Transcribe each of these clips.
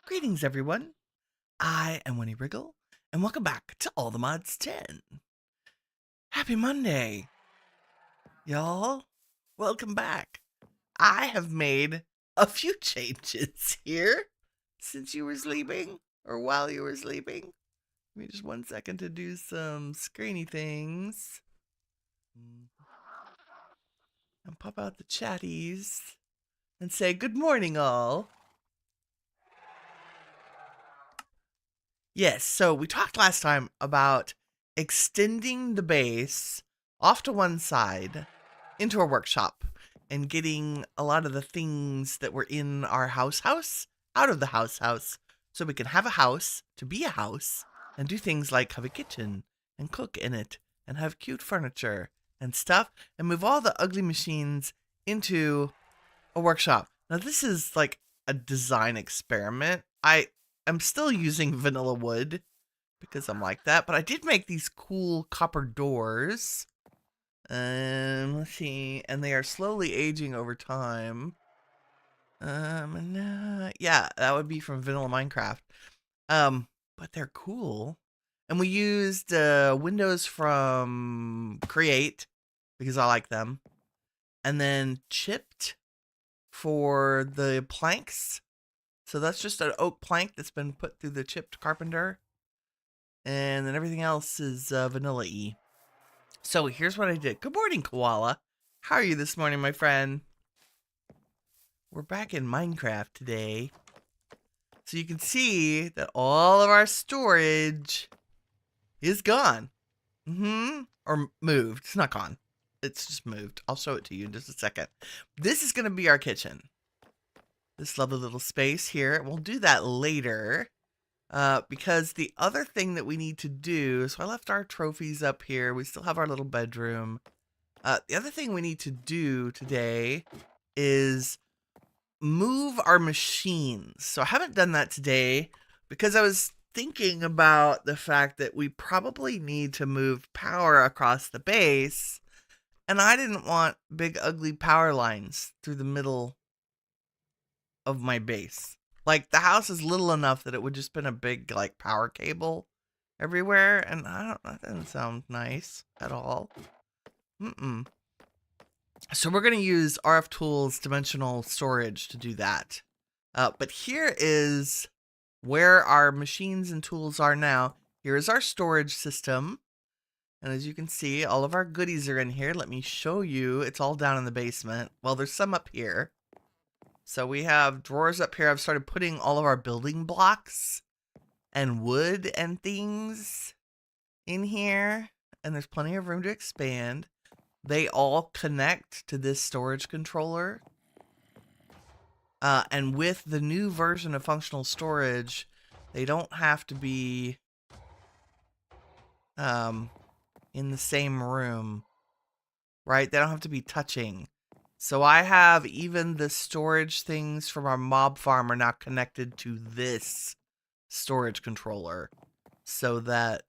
Greetings, everyone. I am Winnie Wriggle, and welcome back to All the Mods 10. Happy Monday, y'all. Welcome back. I have made a few changes here since you were sleeping, or while you were sleeping. Give me just 1 second to do some screeny things. And pop out the chatties and say good morning, all. Yes, so we talked last time about extending the base off to one side into a workshop and getting a lot of the things that were in our house out of the house so we can have a house to be a house and do things like have a kitchen and cook in it and have cute furniture and stuff and move all the ugly machines into a workshop. Now this is like a design experiment. I'm still using vanilla wood because I'm like that, but I did make these cool copper doors. Let's see, and they are slowly aging over time. Yeah, that would be from vanilla Minecraft. But they're cool. And we used windows from Create because I like them. And then chipped for the planks. So that's just an oak plank that's been put through the chipped carpenter. And then everything else is vanilla-y. So here's what I did. Good morning, Koala. How are you this morning, my friend? We're back in Minecraft today. So you can see that all of our storage is gone. Or moved. It's not gone. It's just moved. I'll show it to you in just a second. This is going to be our kitchen. This lovely little space here. We'll do that later because the other thing that we need to do, so I left our trophies up here. We still have our little bedroom. The other thing we need to do today is move our machines. So I haven't done that today because I was thinking about the fact that we probably need to move power across the base, and I didn't want big ugly power lines through the middle of my base. Like the house is little enough that it would just been a big like power cable everywhere, and that doesn't sound nice at all. So we're going to use RFTools Dimensional Storage to do that. But here is where our machines and tools are now. Here is our storage system. And as you can see, all of our goodies are in here. Let me show you. It's all down in the basement. Well, there's some up here. So we have drawers up here. I've started putting all of our building blocks and wood and things in here. And there's plenty of room to expand. They all connect to this storage controller. And with the new version of functional storage, they don't have to be in the same room, right? They don't have to be touching. So I have even the storage things from our mob farm are now connected to this storage controller so that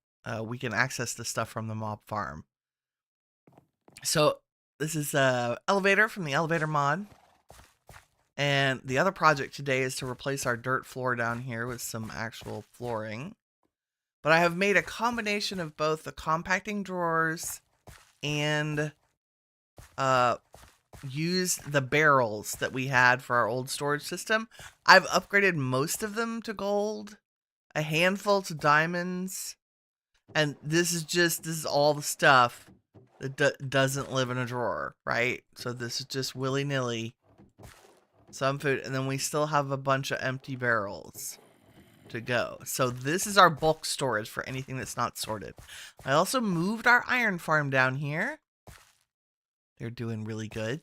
we can access the stuff from the mob farm. So this is an elevator from the elevator mod. And the other project today is to replace our dirt floor down here with some actual flooring. But I have made a combination of both the compacting drawers and used the barrels that we had for our old storage system. I've upgraded most of them to gold, a handful to diamonds, and this is all the stuff that doesn't live in a drawer, right? So this is just willy-nilly. Some food, and then we still have a bunch of empty barrels to go. So this is our bulk storage for anything that's not sorted. I also moved our iron farm down here. They're doing really good.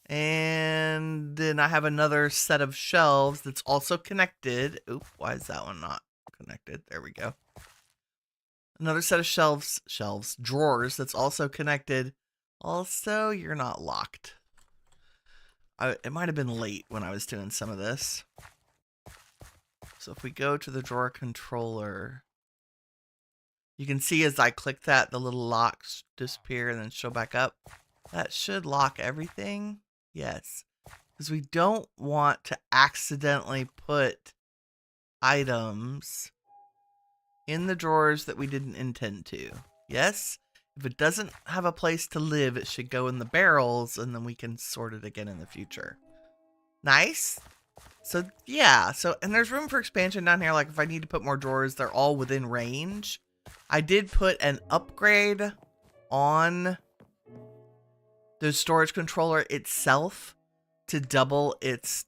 And then I have another set of shelves that's also connected. Oop, why is that one not connected? There we go. Another set of drawers that's also connected. Also, you're not locked. It might have been late when I was doing some of this. So if we go to the drawer controller, You can see as I click that, the little locks disappear and then show back up. That should lock everything. Yes. Because we don't want to accidentally put items in the drawers that we didn't intend to. Yes? If it doesn't have a place to live, it should go in the barrels, and then we can sort it again in the future. Nice. So, yeah. So, and there's room for expansion down here. Like, if I need to put more drawers, they're all within range. I did put an upgrade on the storage controller itself to double its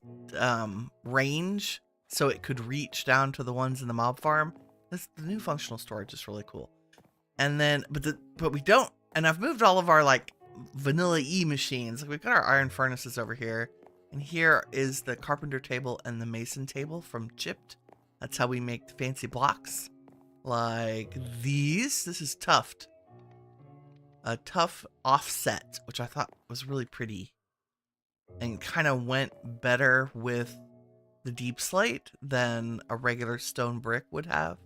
range, so it could reach down to the ones in the mob farm. The new functional storage is really cool. And then, but we don't, and I've moved all of our like vanilla E machines. Like, we've got our iron furnaces over here, and here is the carpenter table and the mason table from chipped. That's how we make the fancy blocks like these. This is tuft, a tough offset, which I thought was really pretty and kind of went better with the deep slate than a regular stone brick would have.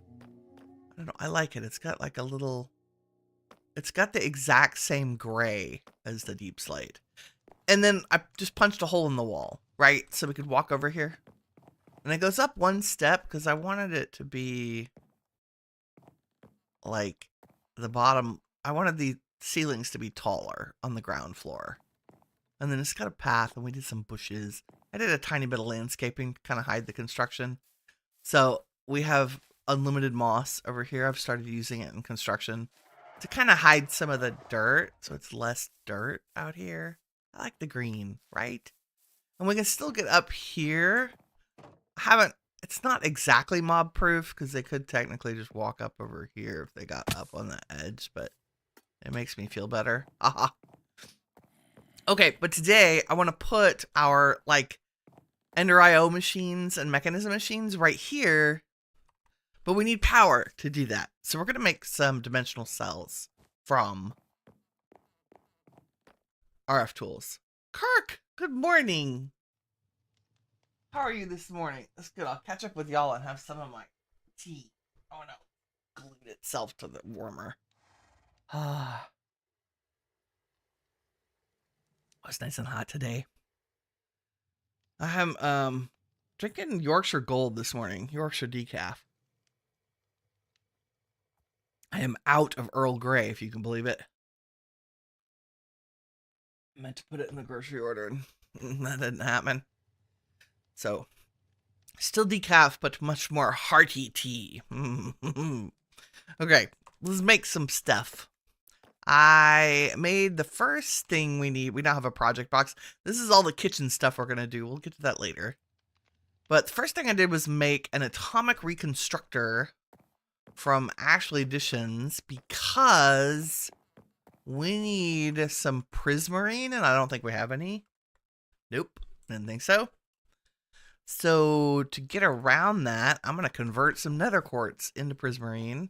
I don't know. I like it. It's got like a little, it's got the exact same gray as the deep slate. And then I just punched a hole in the wall, right? So we could walk over here. And it goes up one step because I wanted it to be like the bottom. I wanted the ceilings to be taller on the ground floor. And then it's got a path, and we did some bushes. I did a tiny bit of landscaping to kind of hide the construction. So we have unlimited moss over here. I've started using it in construction to kind of hide some of the dirt, so it's less dirt out here. I like the green, right? And we can still get up here. It's not exactly mob proof because they could technically just walk up over here if they got up on the edge, but it makes me feel better. Aha. Okay, but today I want to put our like Ender IO machines and mechanism machines right here, but we need power to do that. So we're going to make some dimensional cells from RFTools. Kirk, good morning. How are you this morning? That's good. I'll catch up with y'all and have some of my tea. Oh no, glued itself to the warmer. Ah. Oh, it's nice and hot today. I am drinking Yorkshire Gold this morning. Yorkshire decaf. I am out of Earl Grey, if you can believe it. I meant to put it in the grocery order, and that didn't happen. So, still decaf, but much more hearty tea. Okay, let's make some stuff. I made the first thing we need. We now have a project box. This is all the kitchen stuff we're going to do. We'll get to that later. But the first thing I did was make an atomic reconstructor from Ashley Editions because we need some prismarine, and I don't think we have any. Nope, didn't think so. So to get around that, I'm going to convert some nether quartz into prismarine.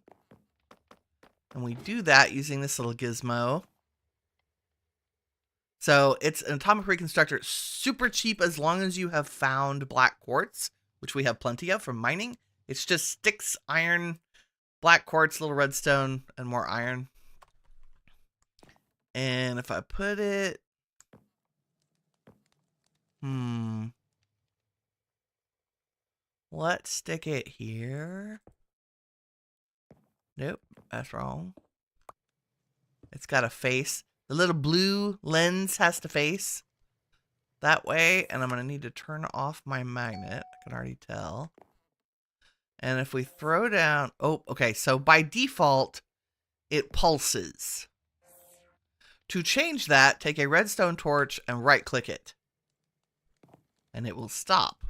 And we do that using this little gizmo. So it's an atomic reconstructor, super cheap as long as you have found black quartz, which we have plenty of from mining. It's just sticks, iron, black quartz, little redstone, and more iron. And if I put it... let's stick it here. Nope, that's wrong. It's got a face. The little blue lens has to face that way, and I'm going to need to turn off my magnet. I can already tell. And if we throw down... oh, okay, so by default, it pulses. To change that, take a redstone torch and right-click it. And it will stop.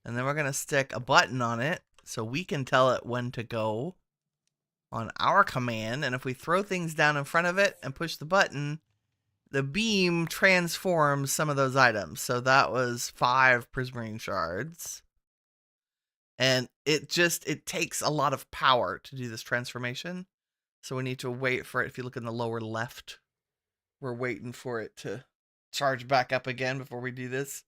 And then we're going to stick a button on it so we can tell it when to go on our command. And if we throw things down in front of it and push the button, the beam transforms some of those items. So that was 5 prismarine shards. And it takes a lot of power to do this transformation. So we need to wait for it. If you look in the lower left, we're waiting for it to charge back up again before we do this.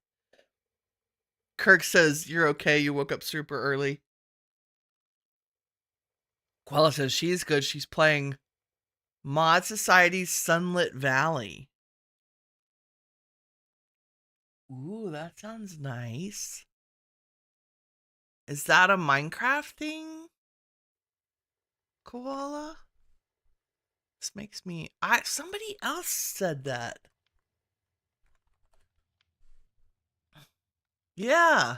Kirk says, you're okay. You woke up super early. Koala says she's good. She's playing Mod Society's Sunlit Valley. Ooh, that sounds nice. Is that a Minecraft thing? Koala? This makes me... somebody else said that. Yeah.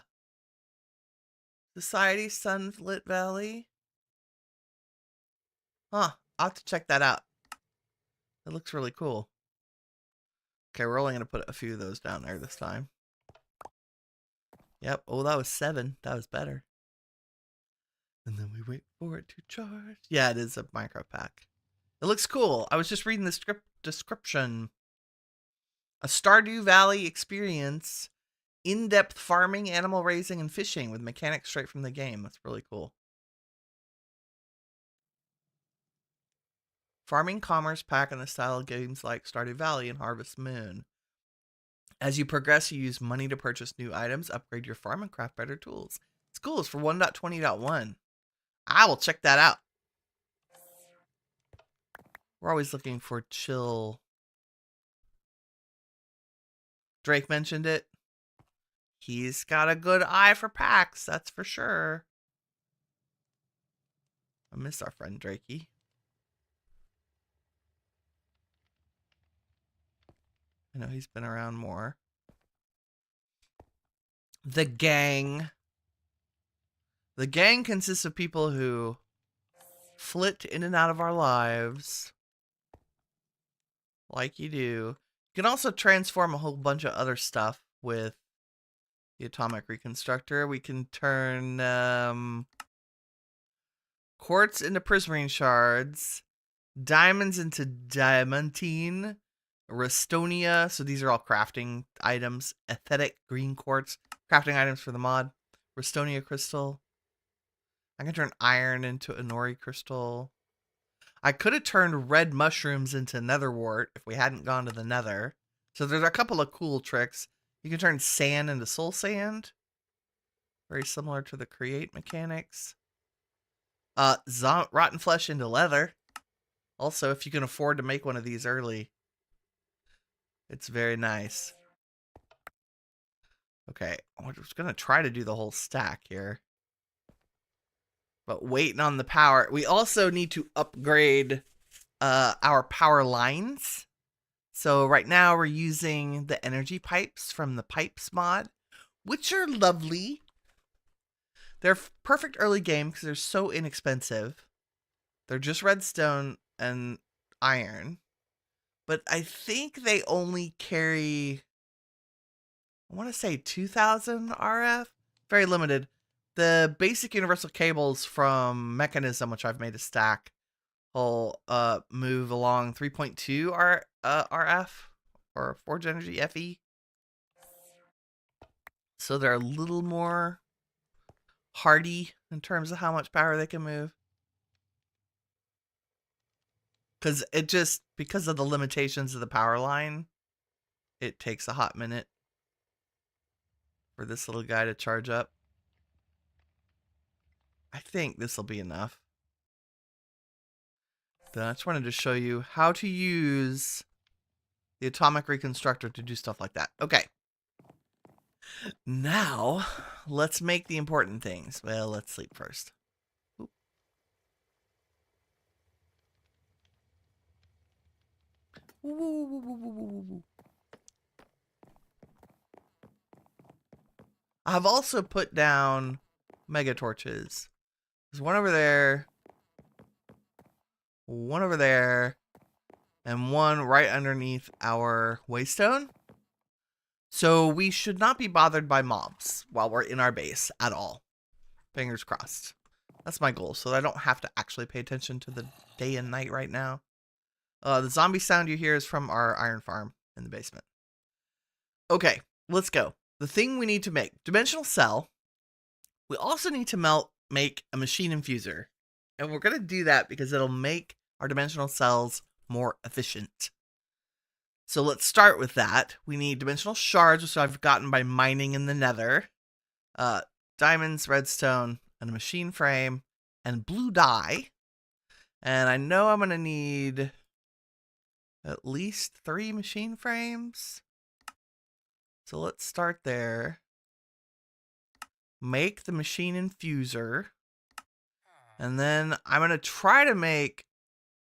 Society Sunlit Valley. Huh. I'll have to check that out. It looks really cool. Okay, we're only going to put a few of those down there this time. Yep. Oh, that was 7. That was better. And then we wait for it to charge. Yeah, it is a Minecraft pack. It looks cool. I was just reading the description. A Stardew Valley experience. In-depth farming, animal raising, and fishing with mechanics straight from the game. That's really cool. Farming commerce pack in the style of games like Stardew Valley and Harvest Moon. As you progress, you use money to purchase new items, upgrade your farm, and craft better tools. It's cool. It's for 1.20.1. I will check that out. We're always looking for chill. Drake mentioned it. He's got a good eye for packs, that's for sure. I miss our friend Drakey. I know he's been around more. The gang. The gang consists of people who flit in and out of our lives. Like you do. You can also transform a whole bunch of other stuff with the atomic reconstructor. We can turn quartz into prismarine shards, diamonds into diamantine, Restonia, so these are all crafting items. Aesthetic green quartz, crafting items for the mod. Restonia crystal. I can turn iron into Inori crystal. I could have turned red mushrooms into netherwort if we hadn't gone to the nether. So there's a couple of cool tricks. You can turn sand into soul sand. Very similar to the create mechanics. Rotten flesh into leather. Also, if you can afford to make one of these early, it's very nice. Okay, I'm just going to try to do the whole stack here. But waiting on the power. We also need to upgrade our power lines. So right now we're using the energy pipes from the pipes mod, which are lovely. They're perfect early game because they're so inexpensive. They're just redstone and iron. But I think they only carry, I want to say 2,000 RF. Very limited. The basic universal cables from Mechanism, which I've made a stack, will move along 3.2 RF or Forge Energy FE. So they're a little more hardy in terms of how much power they can move. Because of the limitations of the power line, it takes a hot minute for this little guy to charge up. I think this will be enough. Then I just wanted to show you how to use the atomic reconstructor to do stuff like that. Okay. Now, let's make the important things. Well, let's sleep first. Oop. I've also put down mega torches. There's one over there, and one right underneath our waystone. So we should not be bothered by mobs while we're in our base at all. Fingers crossed. That's my goal, so I don't have to actually pay attention to the day and night right now. The zombie sound you hear is from our iron farm in the basement. Okay, let's go. The thing we need to make, dimensional cell. We also need to make a machine infuser. And we're going to do that because it'll make our dimensional cells more efficient. So let's start with that. We need dimensional shards, which I've gotten by mining in the nether. Diamonds, redstone, and a machine frame, and blue dye. And I know I'm going to need at least 3 machine frames. So let's start there. Make the machine infuser. And then I'm going to try to make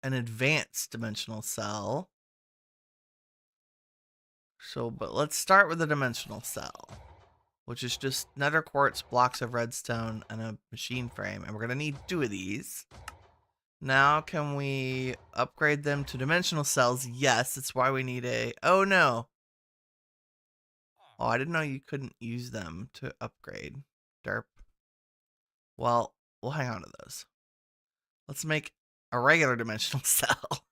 an advanced dimensional cell. So, but let's start with a dimensional cell, which is just nether quartz, blocks of redstone, and a machine frame. And we're going to need 2 of these. Now, can we upgrade them to dimensional cells? Yes, that's why we need a... Oh, no. Oh, I didn't know you couldn't use them to upgrade. Derp. Well, we'll hang on to those. Let's make a regular dimensional cell.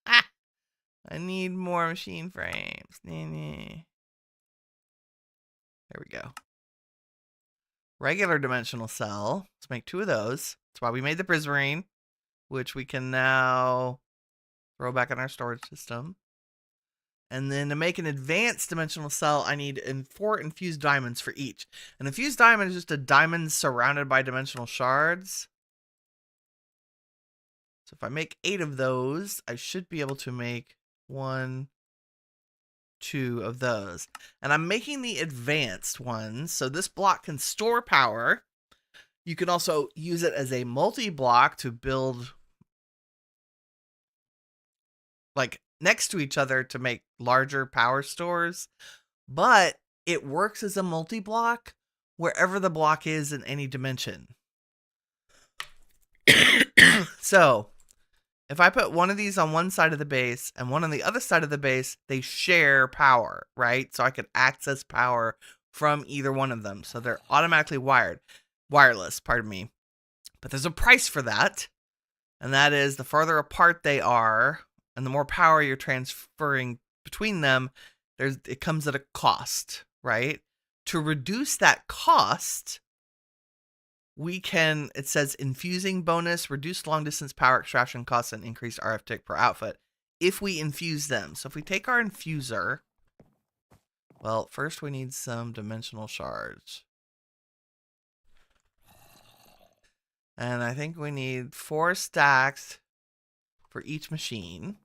Ah, I need more machine frames. There we go. Regular dimensional cell. Let's make 2 of those. That's why we made the prismarine, which we can now throw back in our storage system. And then to make an advanced dimensional cell, I need 4 infused diamonds for each. An infused diamond is just a diamond surrounded by dimensional shards. So if I make 8 of those, I should be able to make 1, 2 of those. And I'm making the advanced ones, so this block can store power. You can also use it as a multi-block to build like next to each other to make larger power stores. But it works as a multi-block wherever the block is in any dimension. So if I put one of these on one side of the base and one on the other side of the base, they share power, right? So I could access power from either one of them. So they're automatically wireless, pardon me. But there's a price for that. And that is the farther apart they are and the more power you're transferring between them, it comes at a cost, right? To reduce that cost, it says infusing bonus, reduced long distance power extraction costs, and increased RF tick per output if we infuse them. So if we take our infuser, well, first we need some dimensional shards. And I think we need 4 stacks for each machine.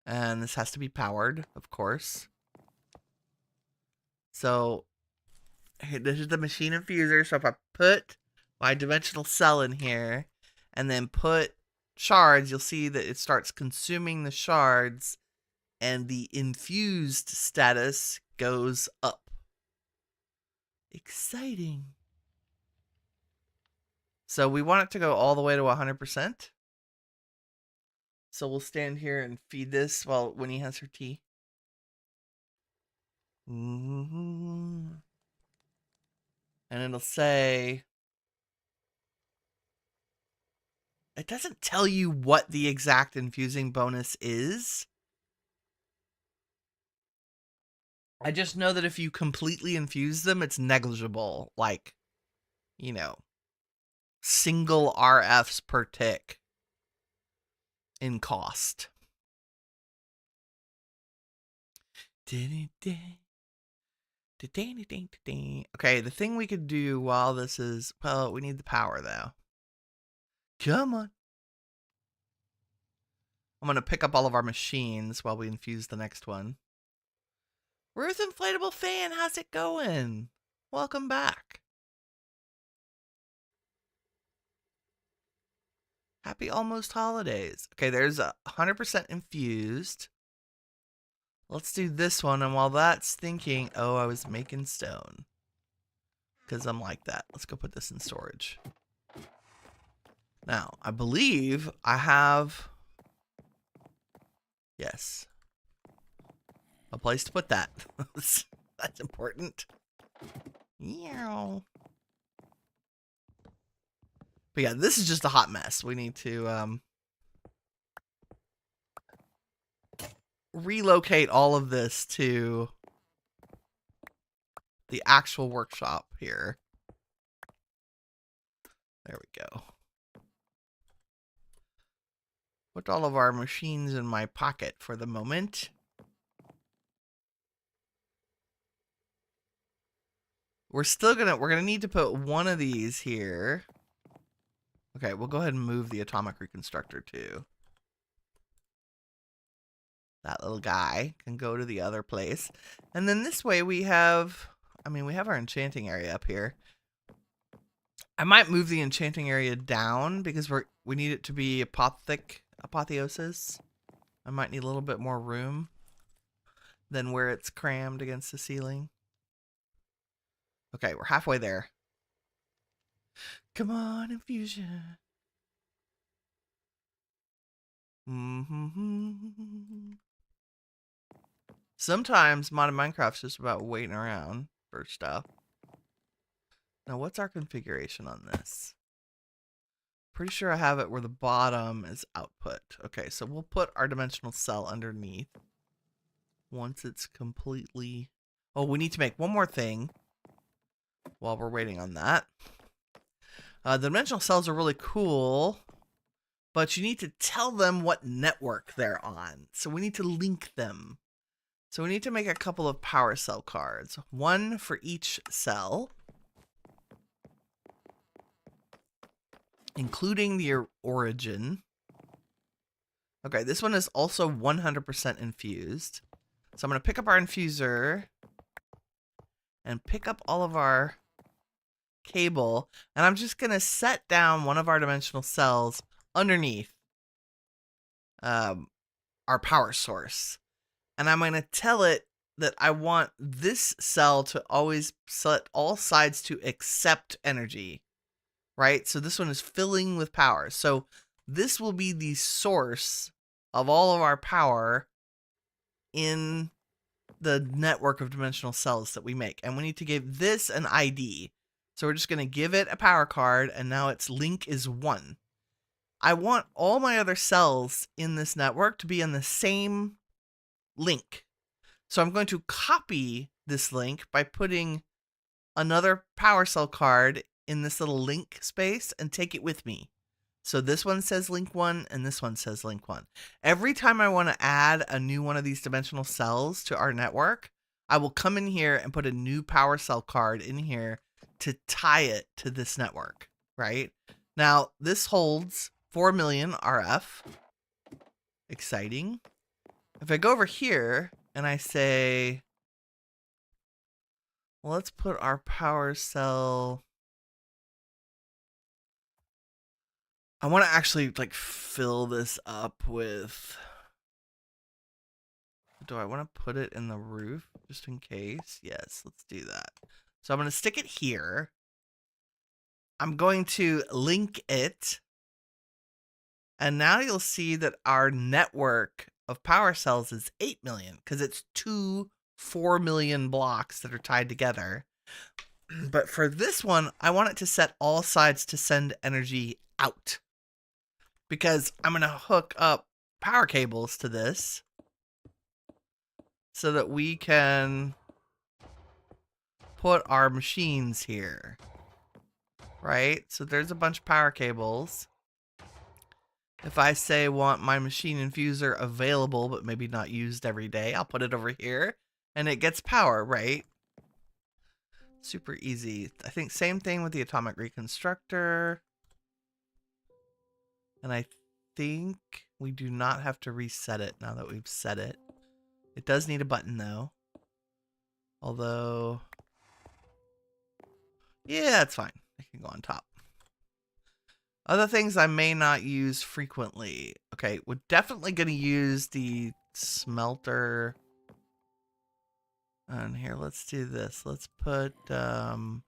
And this has to be powered, of course. So this is the machine infuser. So if I put my dimensional cell in here and then put shards, you'll see that it starts consuming the shards and the infused status goes up. Exciting. So we want it to go all the way to 100%. So we'll stand here and feed this while Winnie has her tea. And it'll say, it doesn't tell you what the exact infusing bonus is. I just know that if you completely infuse them, it's negligible. Like, you know, single RFs per tick in cost. Okay, the thing we could do while this is, well, we need the power though. Come on. I'm going to pick up all of our machines while we infuse the next one. Ruth Inflatable Fan, how's it going? Welcome back. Happy almost holidays. Okay, there's 100% infused. Let's do this one, and while that's thinking, oh, I was making stone. Because I'm like that. Let's go put this in storage. Now, I believe I have... Yes. A place to put that. That's important. Meow. But yeah, this is just a hot mess. We need to relocate all of this to the actual workshop here. There we go. Put all of our machines in my pocket for the moment. We're gonna need to put one of these here. Okay, we'll go ahead and move the atomic reconstructor too. That little guy can go to the other place. And then this way we have, I mean, we have our enchanting area up here. I might move the enchanting area down because we need it to be apotheosis. I might need a little bit more room than where it's crammed against the ceiling. Okay, we're halfway there. Come on, infusion. Sometimes modded Minecraft's just about waiting around for stuff. Now, what's our configuration on this? Pretty sure I have it where the bottom is output. Okay, so we'll put our dimensional cell underneath once it's completely... Oh, we need to make one more thing while we're waiting on that. The dimensional cells are really cool, but you need to tell them what network they're on. So we need to link them. So we need to make a couple of power cell cards. One for each cell, including the origin. Okay, this one is also 100% infused. So I'm going to pick up our infuser and pick up all of our cable. And I'm just going to set down one of our dimensional cells underneath our power source. And I'm going to tell it that I want this cell to always set all sides to accept energy. Right? So this one is filling with power. So this will be the source of all of our power in the network of dimensional cells that we make. And we need to give this an ID. So we're just going to give it a power card, and now its link is 1. I want all my other cells in this network to be in the same link. So I'm going to copy this link by putting another power cell card in this little link space and take it with me. So this one says link 1 and this one says link 1. Every time I want to add a new one of these dimensional cells to our network, I will come in here and put a new power cell card in here to tie it to this network, right? Now, this holds 4 million RF. Exciting. If I go over here and I say, well, let's put our power cell... I want to actually like fill this up with... Do I want to put it in the roof just in case? Yes, let's do that. So I'm going to stick it here. I'm going to link it. And now you'll see that our network of power cells is 8 million because it's 2 4 million blocks that are tied together. But for this one, I want it to set all sides to send energy out. Because I'm going to hook up power cables to this so that we can put our machines here. Right? So there's a bunch of power cables. If I say want my machine infuser available but maybe not used every day, I'll put it over here and it gets power, right? Super easy. I think same thing with the atomic reconstructor. And I think we do not have to reset it now that we've set it. It does need a button though. Although, yeah, it's fine. It can go on top. Other things I may not use frequently. Okay, we're definitely going to use the smelter. And here, let's do this. Let's put the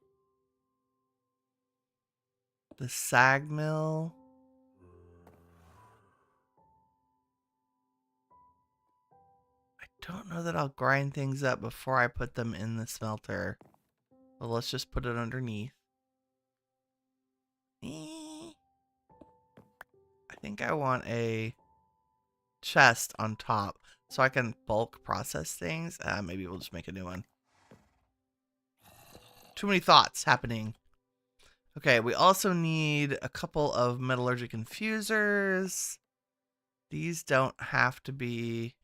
sag mill. I don't know that I'll grind things up before I put them in the smelter. But let's just put it underneath. I think I want a chest on top so I can bulk process things. Maybe we'll just make a new one. Too many thoughts happening. Okay, we also need a couple of metallurgic infusers. These don't have to be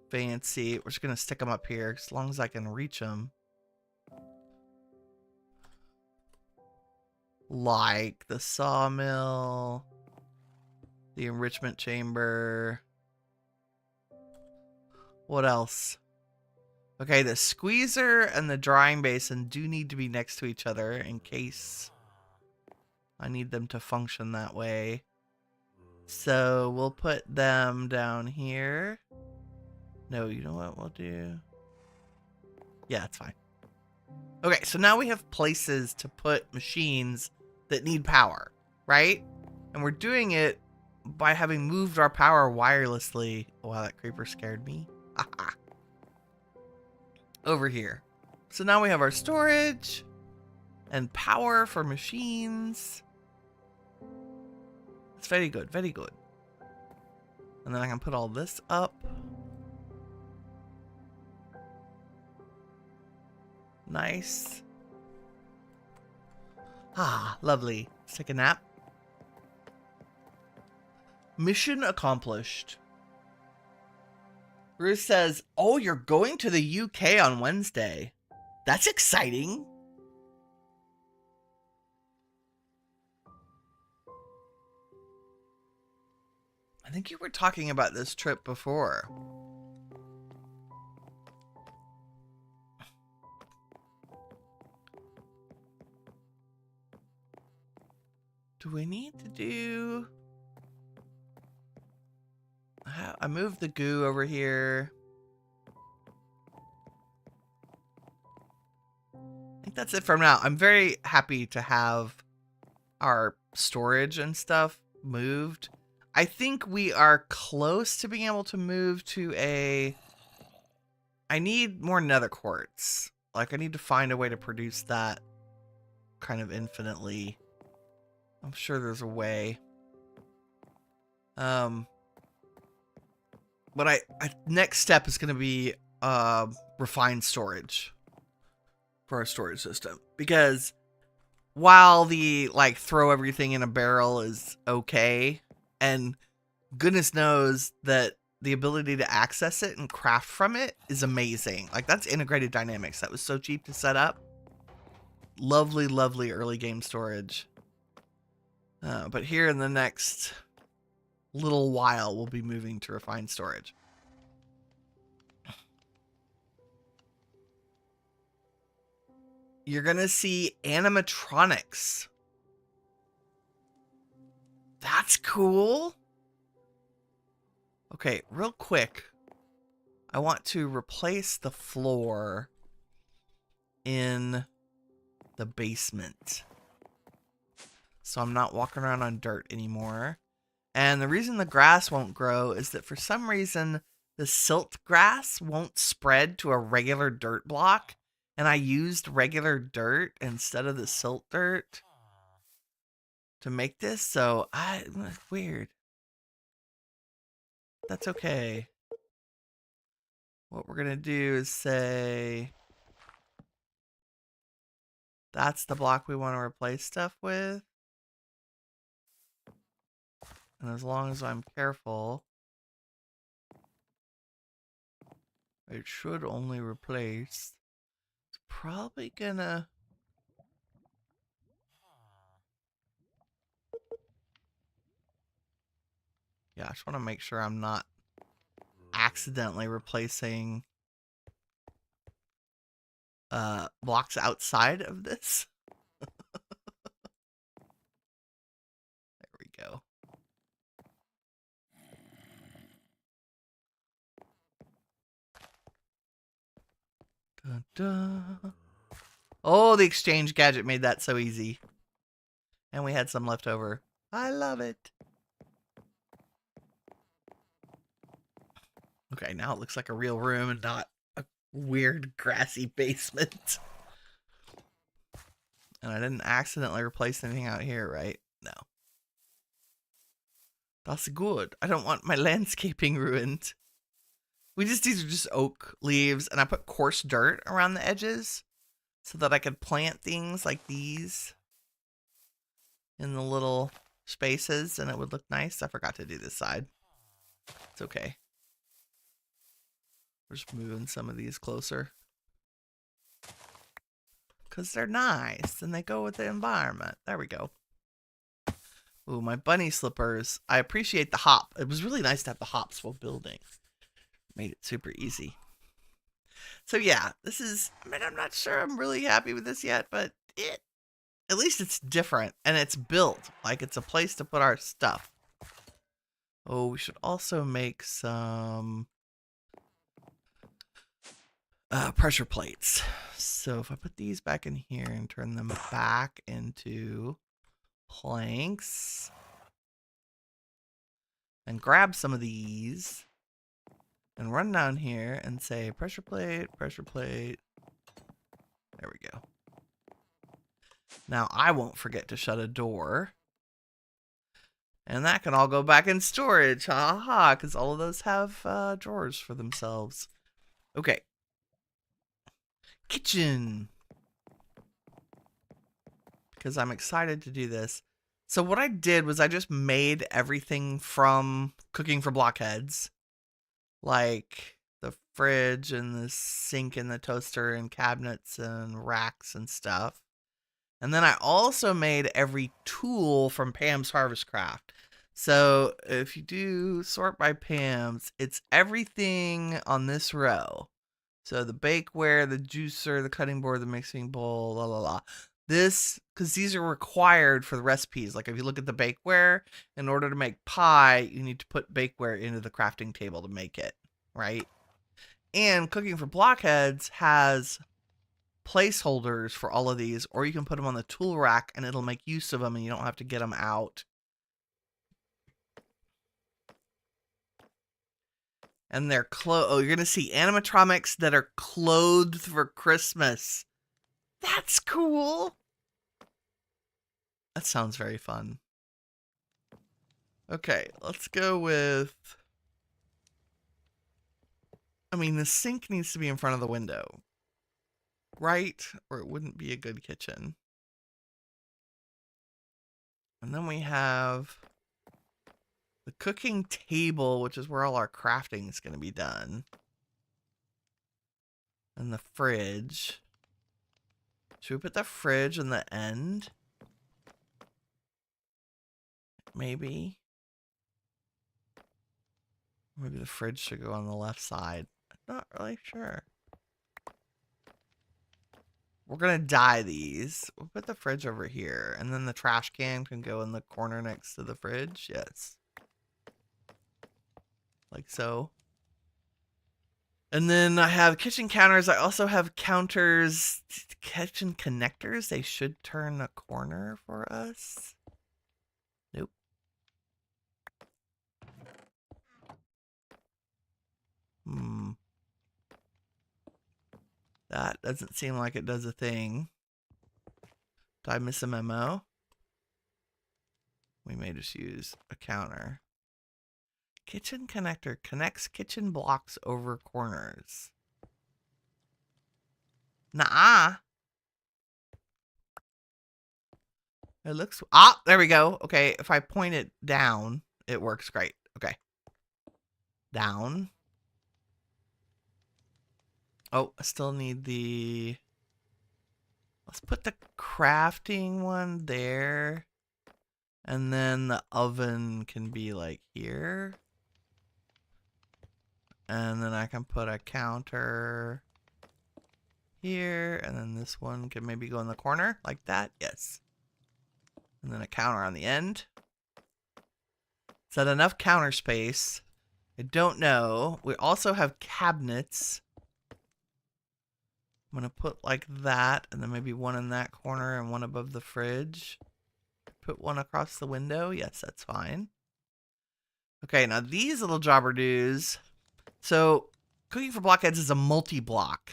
fancy. We're just going to stick them up here as long as I can reach them. like the sawmill, the enrichment chamber. What else? Okay, the squeezer and the drying basin do need to be next to each other in case I need them to function that way. So we'll put them down here. No, you know what we'll do? Yeah, it's fine. Okay, so now we have places to put machines that need power, right? And we're doing it by having moved our power wirelessly. Wow, that creeper scared me. Over here. So now we have our storage and power for machines. It's very good, very good. And then I can put all this up. Nice. Ah, lovely. Let's take a nap. Mission accomplished. Bruce says, oh, you're going to the UK on Wednesday. That's exciting. I think you were talking about this trip before. Do we need to do... I moved the goo over here. I think that's it for now. I'm very happy to have our storage and stuff moved. I think we are close to being able to move to a... I need more nether quartz. Like, I need to find a way to produce that kind of infinitely. I'm sure there's a way. But next step is going to be refined storage for our storage system, because while the like throw everything in a barrel is okay, and goodness knows that the ability to access it and craft from it is amazing. Like, that's integrated dynamics. That was so cheap to set up. Lovely, lovely early game storage. But here in the next little while, we'll be moving to refined storage. You're gonna see animatronics. That's cool. Okay, real quick. I want to replace the floor in the basement, so I'm not walking around on dirt anymore. And the reason the grass won't grow is that for some reason the silt grass won't spread to a regular dirt block, and I used regular dirt instead of the silt dirt to make this, so weird. That's okay. What we're gonna do is say that's the block we want to replace stuff with. And as long as I'm careful, it should only replace. It's probably gonna... Yeah, I just want to make sure I'm not accidentally replacing blocks outside of this. There we go. Dun, dun. Oh, the exchange gadget made that so easy. And we had some left over. I love it. Okay, now it looks like a real room and not a weird grassy basement. And I didn't accidentally replace anything out here, right? No. That's good. I don't want my landscaping ruined. These are just oak leaves, and I put coarse dirt around the edges so that I could plant things like these in the little spaces, and it would look nice. I forgot to do this side. It's okay. We're just moving some of these closer. because they're nice and they go with the environment. There we go. Ooh, my bunny slippers. I appreciate the hop. It was really nice to have the hops while building. Made it super easy. So yeah, this is, I mean, I'm not sure I'm really happy with this yet, but at least it's different and it's built like it's a place to put our stuff. Oh, we should also make some pressure plates. So if I put these back in here and turn them back into planks and grab some of these and run down here and say pressure plate, pressure plate. There we go. Now I won't forget to shut a door. And that can all go back in storage. Ha ha, because all of those have drawers for themselves. Okay. Kitchen. Because I'm excited to do this. So what I did was I just made everything from cooking for Blockheads. Like the fridge and the sink and the toaster and cabinets and racks and stuff. And then I also made every tool from Pam's Harvestcraft. So if you do sort by Pam's, it's everything on this row. So the bakeware, the juicer, the cutting board, the mixing bowl, la la la. This, because these are required for the recipes. Like if you look at the bakeware, in order to make pie, you need to put bakeware into the crafting table to make it, right? And cooking for Blockheads has placeholders for all of these, or you can put them on the tool rack and it'll make use of them and you don't have to get them out. And they're oh, you're gonna see animatronics that are clothed for Christmas. That's cool. That sounds very fun. Okay, let's go with, I mean, the sink needs to be in front of the window, right? Or it wouldn't be a good kitchen. And then we have the cooking table, which is where all our crafting is going to be done. And the fridge. Should we put the fridge in the end? Maybe. Maybe the fridge should go on the left side. I'm not really sure. We're going to dye these. We'll put the fridge over here. And then the trash can go in the corner next to the fridge. Yes. Like so. And then I have kitchen counters. I also have counters, kitchen connectors. They should turn a corner for us. Nope. That doesn't seem like it does a thing. Did I miss a memo? We may just use a counter. Kitchen connector connects kitchen blocks over corners. Nuh-uh. It looks... Ah, there we go. Okay, if I point it down, it works great. Okay. Down. Oh, I still need the... Let's put the crafting one there. And then the oven can be like here. And then I can put a counter here. And then this one can maybe go in the corner like that. Yes. And then a counter on the end. Is that enough counter space? I don't know. We also have cabinets. I'm going to put like that. And then maybe one in that corner and one above the fridge. Put one across the window. Yes, that's fine. Okay, now these little jobber-doos. So, cooking for Blockheads is a multi-block.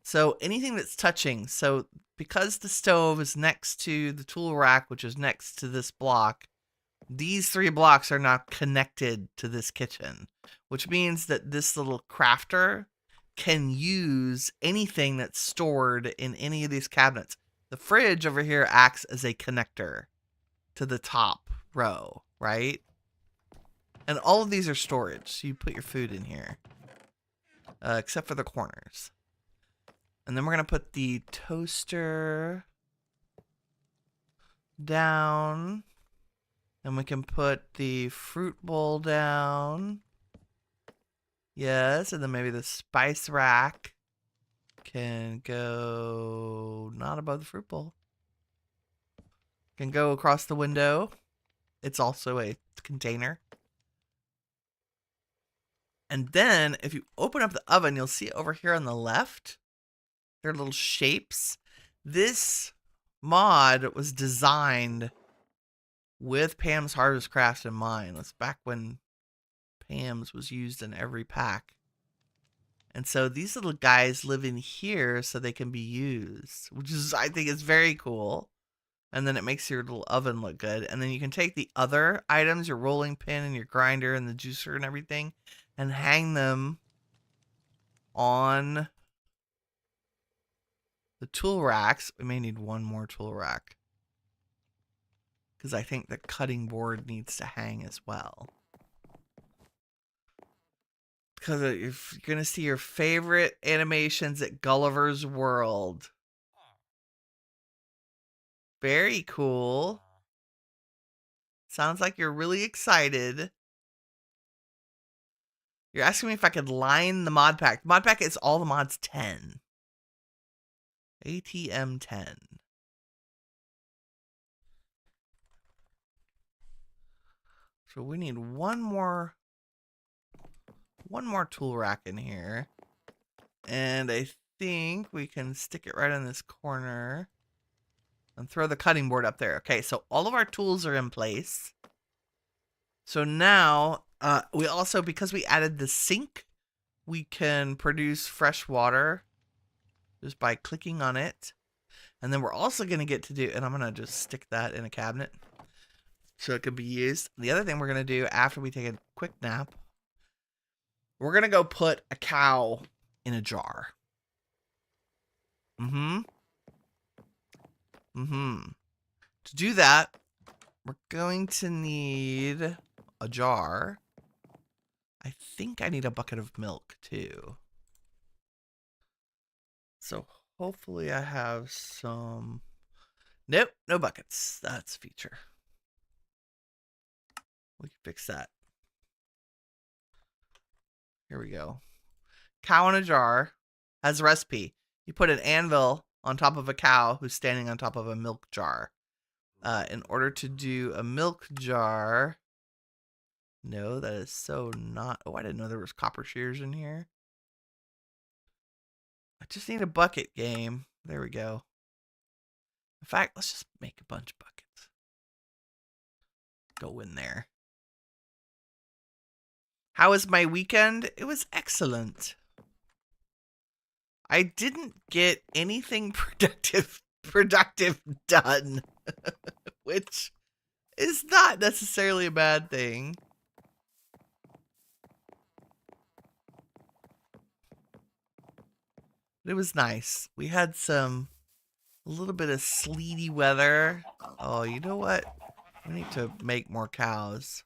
So, anything that's touching. So, because the stove is next to the tool rack, which is next to this block, these 3 blocks are not connected to this kitchen. Which means that this little crafter can use anything that's stored in any of these cabinets. The fridge over here acts as a connector to the top row, right? And all of these are storage, so you put your food in here. Except for the corners. And then we're going to put the toaster down. And we can put the fruit bowl down. Yes, and then maybe the spice rack can go not above the fruit bowl. Can go across the window. It's also a container. And then if you open up the oven, you'll see over here on the left, there are little shapes. This mod was designed with Pam's Harvestcraft in mind. That's back when Pam's was used in every pack. And so these little guys live in here so they can be used, which is, I think, is very cool. And then it makes your little oven look good. And then you can take the other items, your rolling pin and your grinder and the juicer and everything, and hang them on the tool racks. We may need one more tool rack, because I think the cutting board needs to hang as well. Because if you're going to see your favorite animations at Gulliver's World. Very cool. Sounds like you're really excited. You're asking me if I could line the mod pack. The mod pack is all the mods 10. ATM 10. So we need one more tool rack in here. And I think we can stick it right in this corner. And throw the cutting board up there. Okay, so all of our tools are in place. So now, we also, because we added the sink, we can produce fresh water just by clicking on it. And then we're also going to get to do, and I'm going to just stick that in a cabinet so it can be used. The other thing we're going to do after we take a quick nap, we're going to go put a cow in a jar. To do that, we're going to need a jar. I think I need a bucket of milk too. So hopefully I have some. Nope, no buckets. That's a feature. We can fix that. Here we go. Cow in a jar has a recipe. You put an anvil on top of a cow who's standing on top of a milk jar. In order to do a milk jar, no, that is so not. Oh, I didn't know there was copper shears in here. I just need a bucket, game. There we go. In fact, let's just make a bunch of buckets. Go in there. How was my weekend? It was excellent. I didn't get anything productive done, which is not necessarily a bad thing. It was nice. We had a little bit of sleety weather. Oh, you know what? We need to make more cows.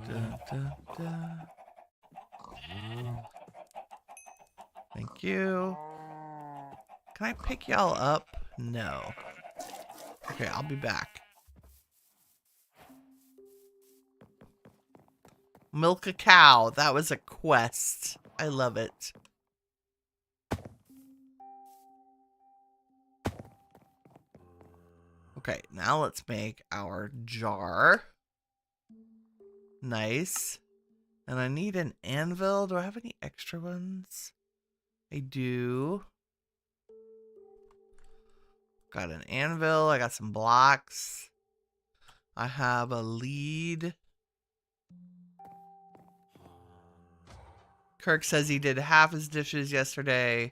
Dun, dun, dun. Thank you. Can I pick y'all up? No. Okay, I'll be back. Milk a cow. That was a quest. I love it. Okay, now let's make our jar. Nice. And I need an anvil. Do I have any extra ones? I do. Got an anvil. I got some blocks. I have a lead. Kirk says he did half his dishes yesterday.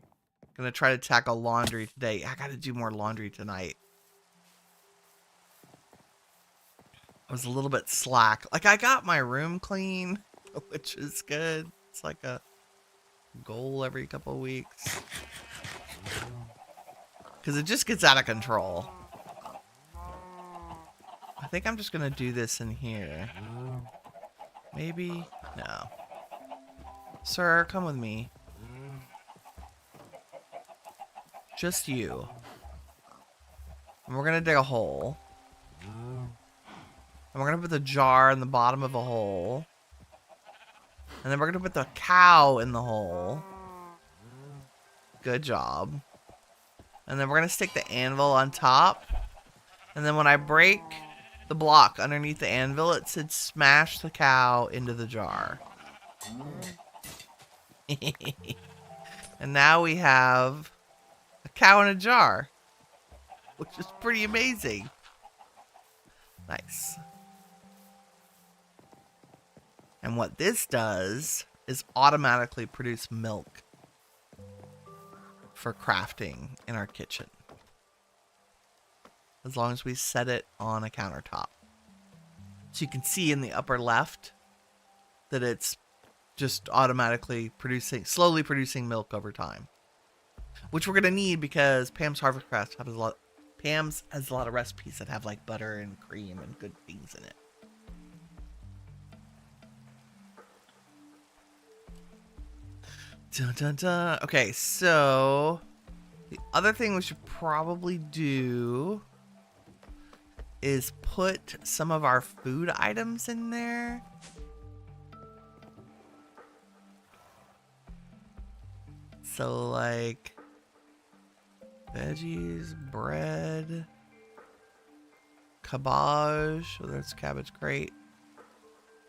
Gonna try to tackle laundry today. I gotta do more laundry tonight. I was a little bit slack. Like, I got my room clean, which is good. It's like a goal every couple of weeks. Because it just gets out of control. I think I'm just gonna do this in here. Maybe? No. Sir, come with me. Just you. And we're gonna dig a hole. And we're gonna put the jar in the bottom of a hole. And then we're gonna put the cow in the hole. Good job. And then we're gonna stick the anvil on top. And then when I break the block underneath the anvil, it said smash the cow into the jar. And now we have a cow in a jar, which is pretty amazing. Nice. And what this does is automatically produce milk for crafting in our kitchen, as long as we set it on a countertop. So you can see in the upper left that it's just automatically producing, slowly producing milk over time, which we're gonna need because Pam's Harvestcraft has a lot of recipes that have like butter and cream and good things in it. Dun, dun, dun. Okay, so the other thing we should probably do is put some of our food items in there. So like veggies, bread, cabbage, so that's cabbage crate,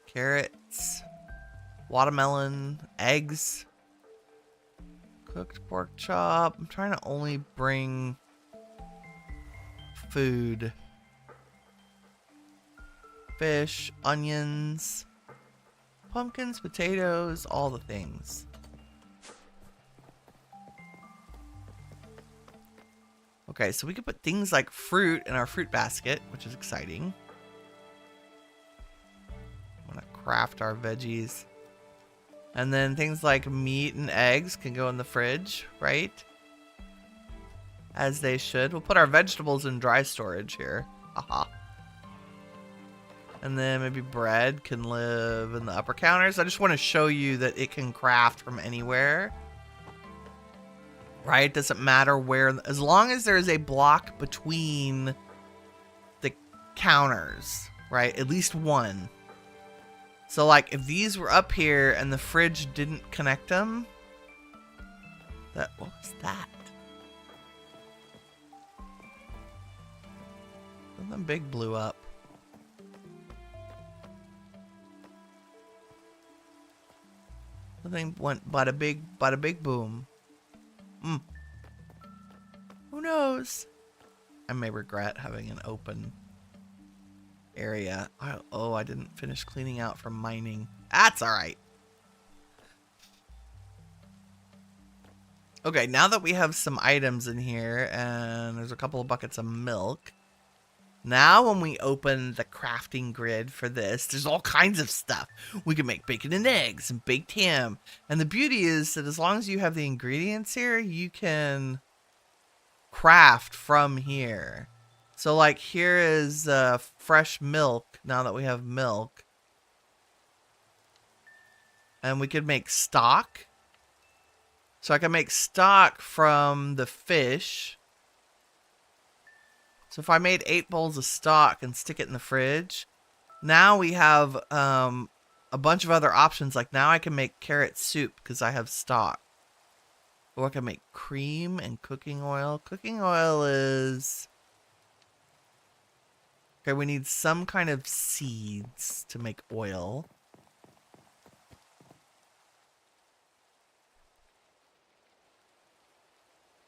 carrots, watermelon, eggs, cooked pork chop. I'm trying to only bring food. Fish, onions, pumpkins, potatoes, all the things. Okay, so we can put things like fruit in our fruit basket, which is exciting. I'm gonna craft our veggies. And then things like meat and eggs can go in the fridge, right? As they should. We'll put our vegetables in dry storage here. Haha. And then maybe bread can live in the upper counters. I just want to show you that it can craft from anywhere. Right? Doesn't matter where. As long as there is a block between the counters. Right? At least one. So like if these were up here and the fridge didn't connect them. What was that? Something big blew up. Something went bada big boom. Who knows? I may regret having an open area. I didn't finish cleaning out from mining. That's alright. Okay, now that we have some items in here and there's a couple of buckets of milk. Now when we open the crafting grid for this, there's all kinds of stuff. We can make bacon and eggs and baked ham. And the beauty is that as long as you have the ingredients here, you can craft from here. So like here is fresh milk now that we have milk. And we could make stock. So I can make stock from the fish. So if I made 8 bowls of stock and stick it in the fridge, now we have a bunch of other options. Like now I can make carrot soup because I have stock. Or I can make cream and cooking oil. Cooking oil is... Okay, we need some kind of seeds to make oil.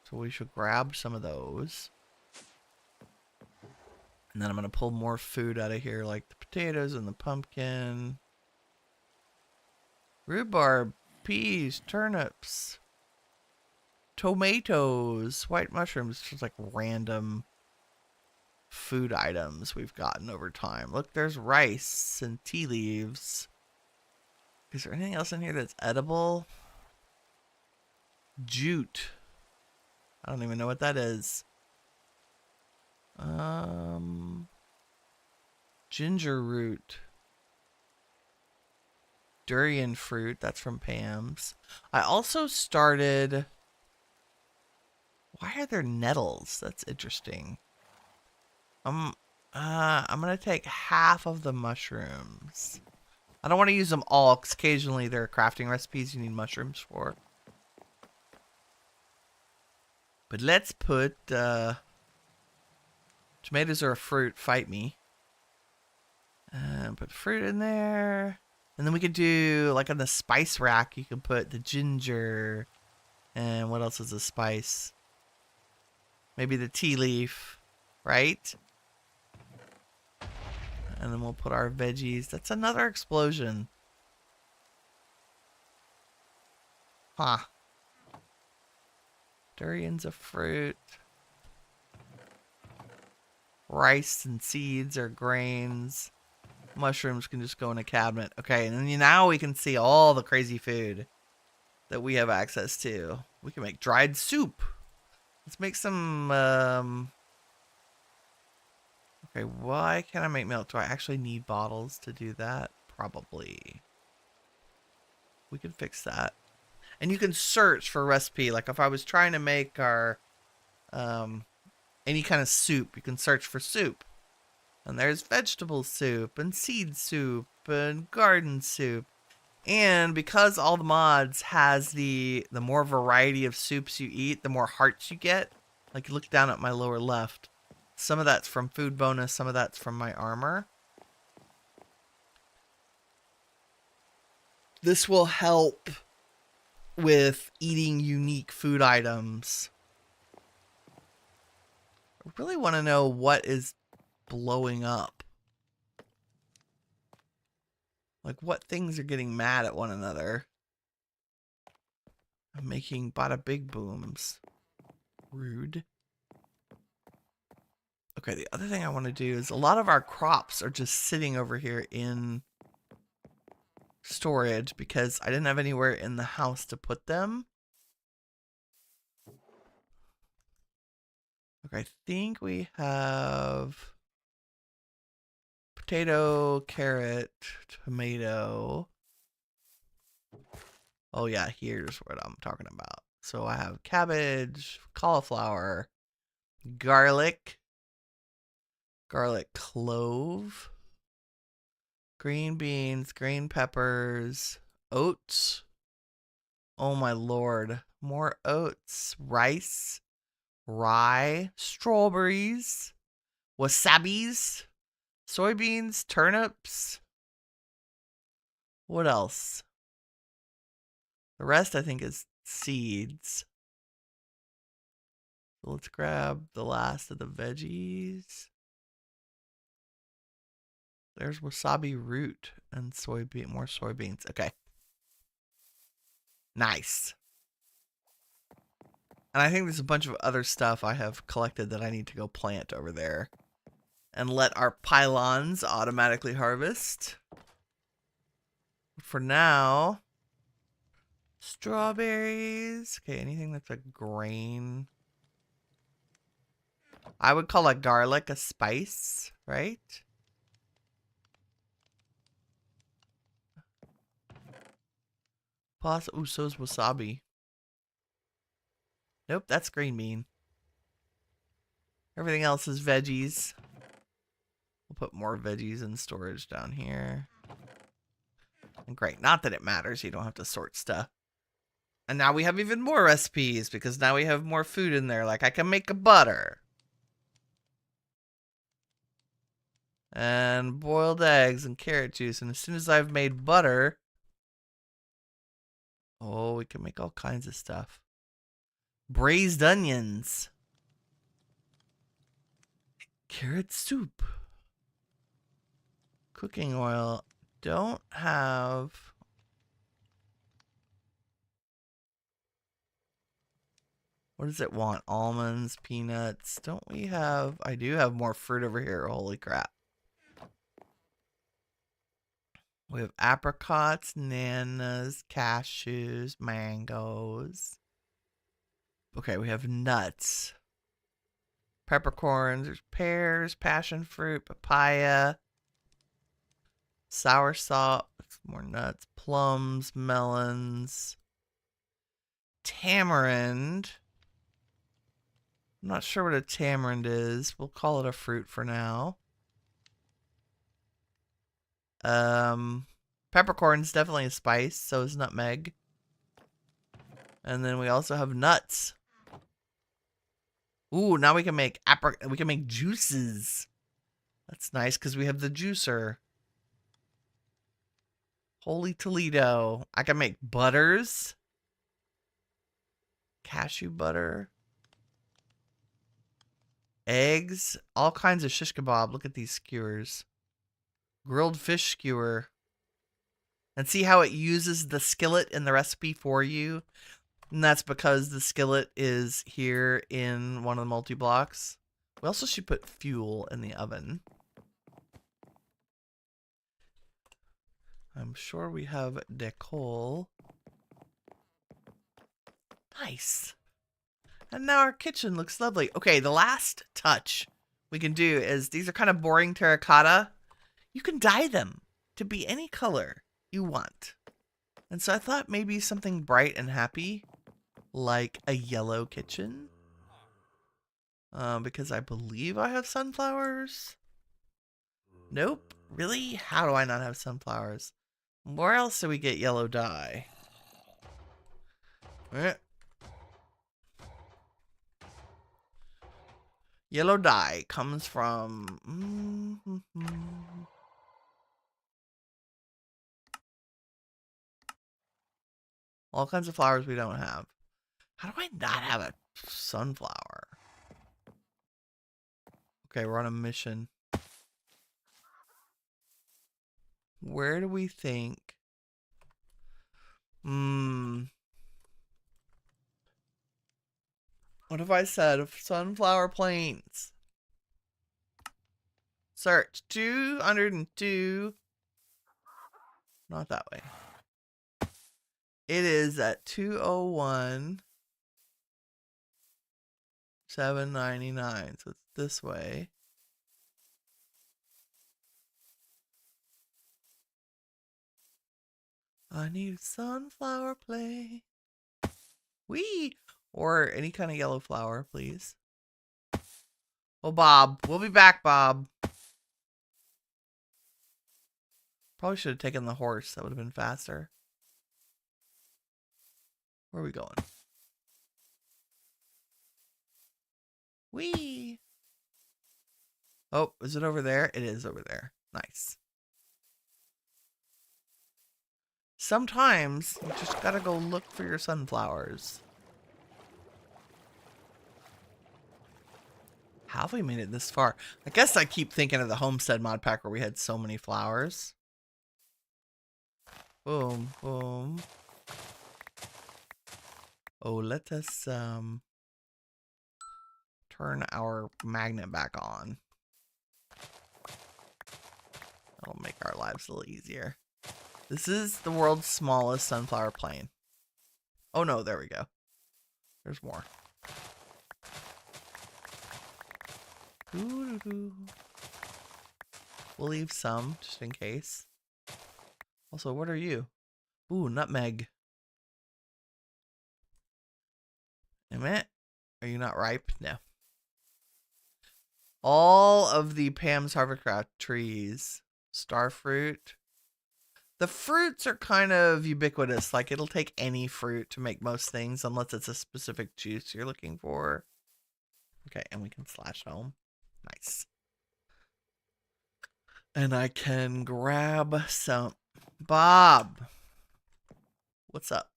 So we should grab some of those. And then I'm going to pull more food out of here, like the potatoes and the pumpkin. Rhubarb, peas, turnips, tomatoes, white mushrooms. Just like random food items we've gotten over time. Look, there's rice and tea leaves. Is there anything else in here that's edible? Jute. I don't even know what that is. Ginger root. durian fruit. That's from Pam's. I also started... Why are there nettles? That's interesting. I'm gonna take half of the mushrooms. I don't want to use them all, because occasionally there are crafting recipes you need mushrooms for. But let's put, tomatoes are a fruit, fight me. Put fruit in there. And then we could do, like on the spice rack, you can put the ginger. And what else is a spice? Maybe the tea leaf, right? And then we'll put our veggies. That's another explosion. Huh. Durian's a fruit. Rice and seeds are grains. Mushrooms can just go in a cabinet. Okay, and then now we can see all the crazy food that we have access to. We can make dried soup. Let's make some, okay, why can't I make milk? Do I actually need bottles to do that? Probably. We can fix that. And you can search for a recipe. Like if I was trying to make our, any kind of soup, you can search for soup. And there's vegetable soup and seed soup and garden soup. And because all the mods has the more variety of soups you eat, the more hearts you get. Like look down at my lower left. Some of that's from food bonus, some of that's from my armor. This will help with eating unique food items. I really want to know what is blowing up. Like what things are getting mad at one another. I'm making bada big booms. Rude. Okay, the other thing I want to do is a lot of our crops are just sitting over here in storage because I didn't have anywhere in the house to put them. Okay, I think we have potato, carrot, tomato. Oh yeah, here's what I'm talking about. So I have cabbage, cauliflower, garlic clove, green beans, green peppers, oats. Oh my lord. More oats, rice, rye, strawberries, wasabis, soybeans, turnips. What else? The rest I think is seeds. So let's grab the last of the veggies. There's wasabi root and more soybeans. Okay. Nice. And I think there's a bunch of other stuff I have collected that I need to go plant over there. And let our pylons automatically harvest. For now, strawberries. Okay, anything that's a grain. I would call a garlic a spice, right? Ooh, so's wasabi. Nope, that's green bean. Everything else is veggies. We'll put more veggies in storage down here. And great, not that it matters. You don't have to sort stuff. And now we have even more recipes because now we have more food in there. Like I can make a butter. And boiled eggs and carrot juice. And as soon as I've made butter, oh, we can make all kinds of stuff. Braised onions. Carrot soup. Cooking oil. Don't have... What does it want? Almonds, peanuts. Don't we have... I do have more fruit over here. Holy crap. We have apricots, bananas, cashews, mangoes. Okay, we have nuts. Peppercorns, there's pears, passion fruit, papaya. Soursop, more nuts, plums, melons, tamarind. I'm not sure what a tamarind is. We'll call it a fruit for now. Peppercorn's definitely a spice, so is nutmeg. And then we also have nuts. Ooh, now we can make juices. That's nice because we have the juicer. Holy Toledo. I can make butters. Cashew butter. Eggs. All kinds of shish kebab. Look at these skewers. Grilled fish skewer. And see how it uses the skillet in the recipe for you? And that's because the skillet is here in one of the multi-blocks. We also should put fuel in the oven. I'm sure we have decol. Nice. And now our kitchen looks lovely. Okay, the last touch we can do is, these are kind of boring terracotta. You can dye them to be any color you want. And so I thought maybe something bright and happy, like a yellow kitchen. Because I believe I have sunflowers. Nope. Really? How do I not have sunflowers? Where else do we get yellow dye? Yellow dye comes from... all kinds of flowers we don't have. How do I not have a sunflower? Okay, we're on a mission. Where do we think? What if I said sunflower plains? Search 202. Not that way. It is at 201. 799. So it's this way. I need a sunflower plain. Wee! Or any kind of yellow flower, please. Oh, Bob. We'll be back, Bob. Probably should have taken the horse. That would have been faster. Where are we going? Whee! Oh, is it over there? It is over there. Nice. Sometimes you just gotta go look for your sunflowers. How have we made it this far? I guess I keep thinking of the Homestead mod pack where we had so many flowers. Boom, boom. Oh, let us turn our magnet back on. That'll make our lives a little easier. This is the world's smallest sunflower plain. Oh no, there we go. There's more. We'll leave some just in case. Also, what are you? Ooh, nutmeg. Wait a minute. Are you not ripe? No. All of the Pam's Harvestcraft trees. Starfruit. The fruits are kind of ubiquitous. Like, it'll take any fruit to make most things, unless it's a specific juice you're looking for. Okay, and we can slash home. Nice. And I can grab some... Bob! What's up?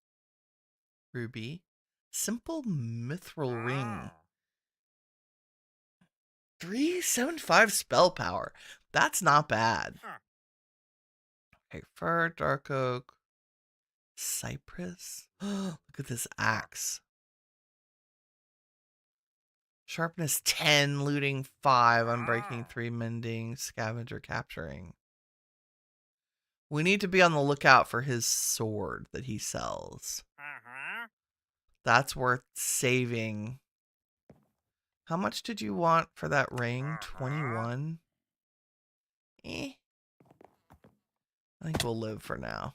Ruby. Simple mithril ring. 375 spell power. That's not bad. Okay, fir, dark oak, cypress. Look at this axe. Sharpness 10, looting 5, unbreaking 3, mending, scavenger capturing. We need to be on the lookout for his sword that he sells. That's worth saving. How much did you want for that ring? 21? Eh. I think we'll live for now.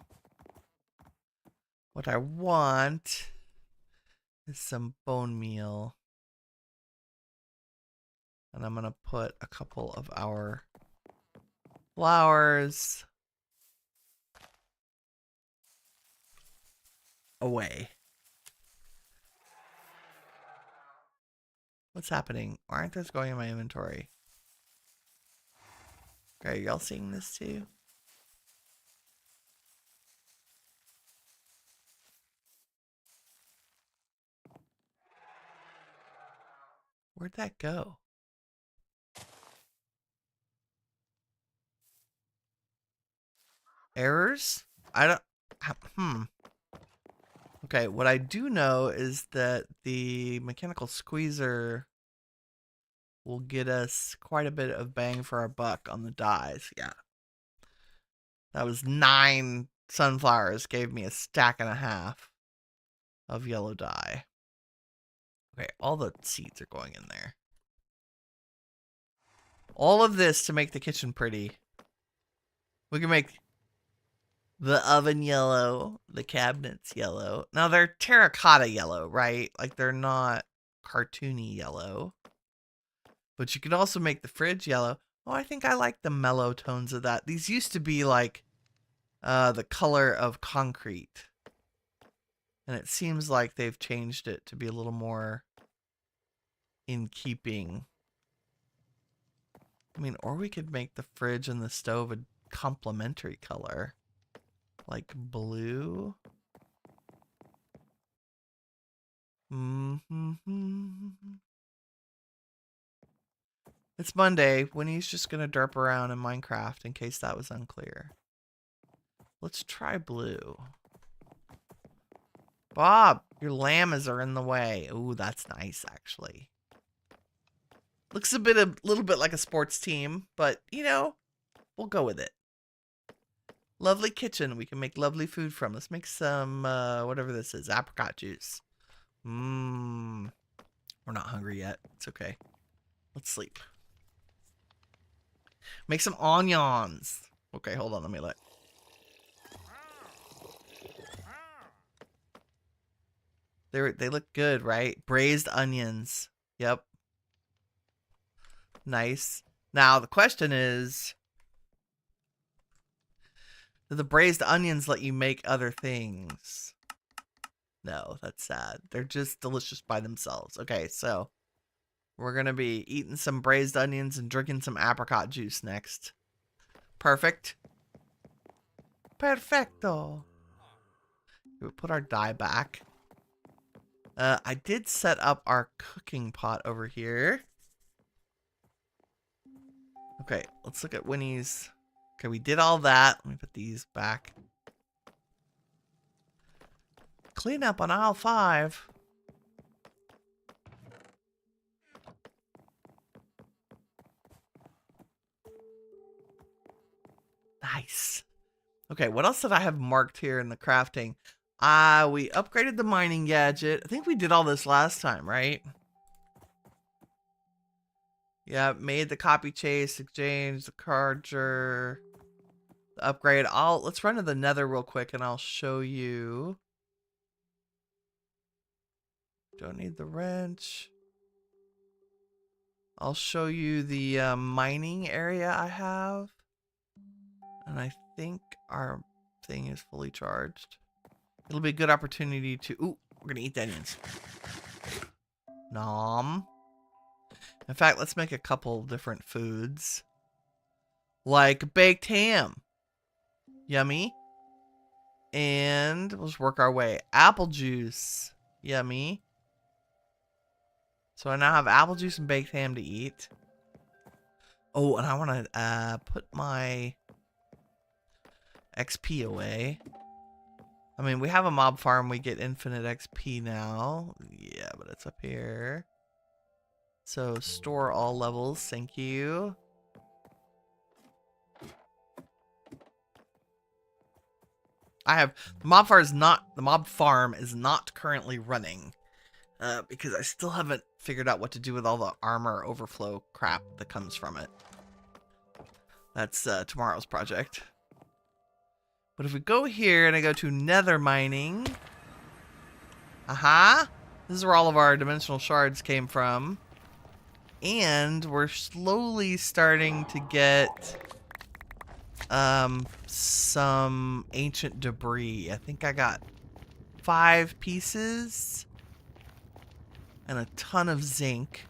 What I want is some bone meal. And I'm going to put a couple of our flowers away. What's happening? Why aren't those going in my inventory? Okay, y'all seeing this too? Where'd that go? Errors? I don't... Okay, what I do know is that the mechanical squeezer will get us quite a bit of bang for our buck on the dyes. Yeah. That was 9 sunflowers, gave me a stack and a half of yellow dye. Okay, all the seeds are going in there. All of this to make the kitchen pretty. We can make the oven yellow, the cabinets yellow. Now they're terracotta yellow, right? Like they're not cartoony yellow. But you can also make the fridge yellow. Oh, I think I like the mellow tones of that. These used to be like the color of concrete. And it seems like they've changed it to be a little more in keeping. I mean, or we could make the fridge and the stove a complementary color. Like blue. It's Monday. Winnie's just going to derp around in Minecraft in case that was unclear. Let's try blue. Bob, your llamas are in the way. Ooh, that's nice, actually. Looks a little bit like a sports team, but, you know, we'll go with it. Lovely kitchen. We can make lovely food from. Let's make some, whatever this is, apricot juice. We're not hungry yet. It's okay. Let's sleep. Make some onions. Okay, hold on. Let me look. They look good, right? Braised onions. Yep. Nice. Now, the question is, do the braised onions let you make other things? No, that's sad. They're just delicious by themselves. Okay, so we're going to be eating some braised onions and drinking some apricot juice next. Perfect. Perfecto. We'll put our dye back. I did set up our cooking pot over here. Okay, let's look at Winnie's. Okay, we did all that. Let me put these back. Clean up on aisle 5. Nice. Okay, what else did I have marked here in the crafting? We upgraded the mining gadget. I think we did all this last time, right? Yeah, made the copy chase, exchange, the carger, the upgrade. Let's run to the nether real quick and I'll show you. Don't need the wrench. I'll show you the mining area I have. And I think our thing is fully charged. It'll be a good opportunity to... Ooh, we're going to eat the onions. Nom. In fact, let's make a couple different foods. Like baked ham. Yummy. And let's work our way. Apple juice. Yummy. So I now have apple juice and baked ham to eat. Oh, and I want to put my XP away. I mean, we have a mob farm. We get infinite XP now. Yeah, but it's up here. So store all levels. Thank you. The mob farm is not currently running because I still haven't figured out what to do with all the armor overflow crap that comes from it. That's tomorrow's project. But if we go here and I go to nether mining, this is where all of our dimensional shards came from. And we're slowly starting to get some ancient debris. I think I got 5 pieces and a ton of zinc.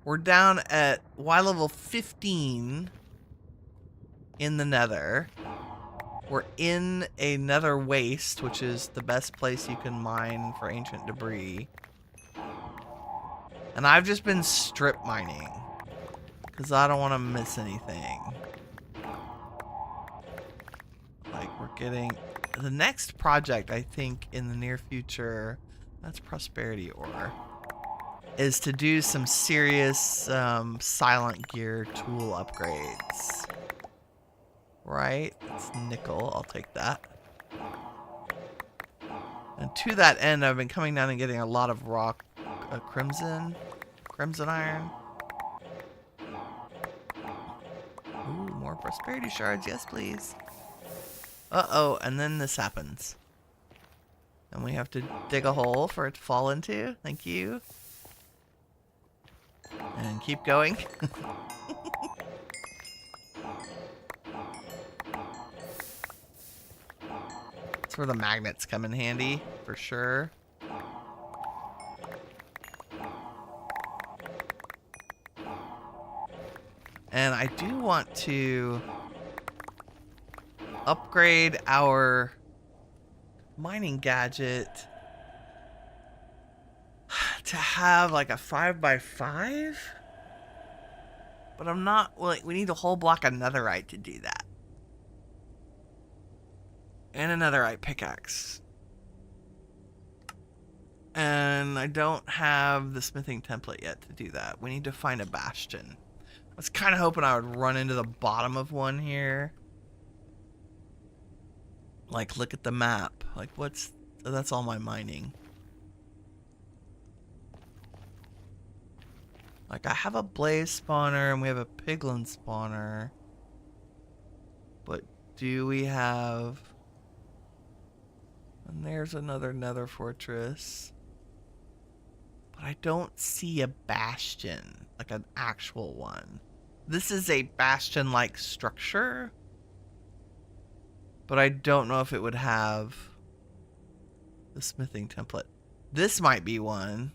We're down at Y level 15 in the nether. We're in a nether waste, which is the best place you can mine for ancient debris. And I've just been strip mining because I don't want to miss anything. Like, we're getting the next project, I think, in the near future, that's prosperity ore, is to do some serious silent gear tool upgrades. Right? It's nickel. I'll take that. And to that end, I've been coming down and getting a lot of rock crimson iron. Ooh, more prosperity shards. Yes, please. Uh-oh, and then this happens. And we have to dig a hole for it to fall into. Thank you. And keep going. That's where the magnets come in handy, for sure. And I do want to upgrade our mining gadget to have like a 5x5. But I'm not, like, we need a whole block of netherite to do that. And a netherite pickaxe. And I don't have the smithing template yet to do that. We need to find a bastion. I was kind of hoping I would run into the bottom of one here. Like, look at the map. Like, what's... Oh, that's all my mining. Like, I have a blaze spawner and we have a piglin spawner. But do we have... And there's another nether fortress. But I don't see a bastion. Like, an actual one. This is a bastion-like structure. But I don't know if it would have the smithing template. This might be one.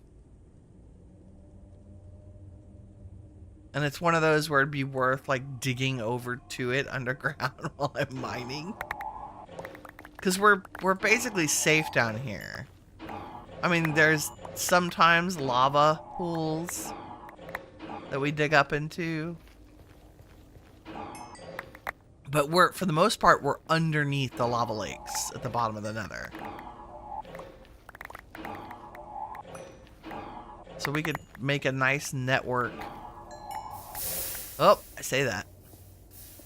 And it's one of those where it'd be worth, like, digging over to it underground while I'm mining. Because we're basically safe down here. I mean, there's sometimes lava pools that we dig up into. But for the most part, we're underneath the lava lakes at the bottom of the nether. So we could make a nice network. Oh, I say that.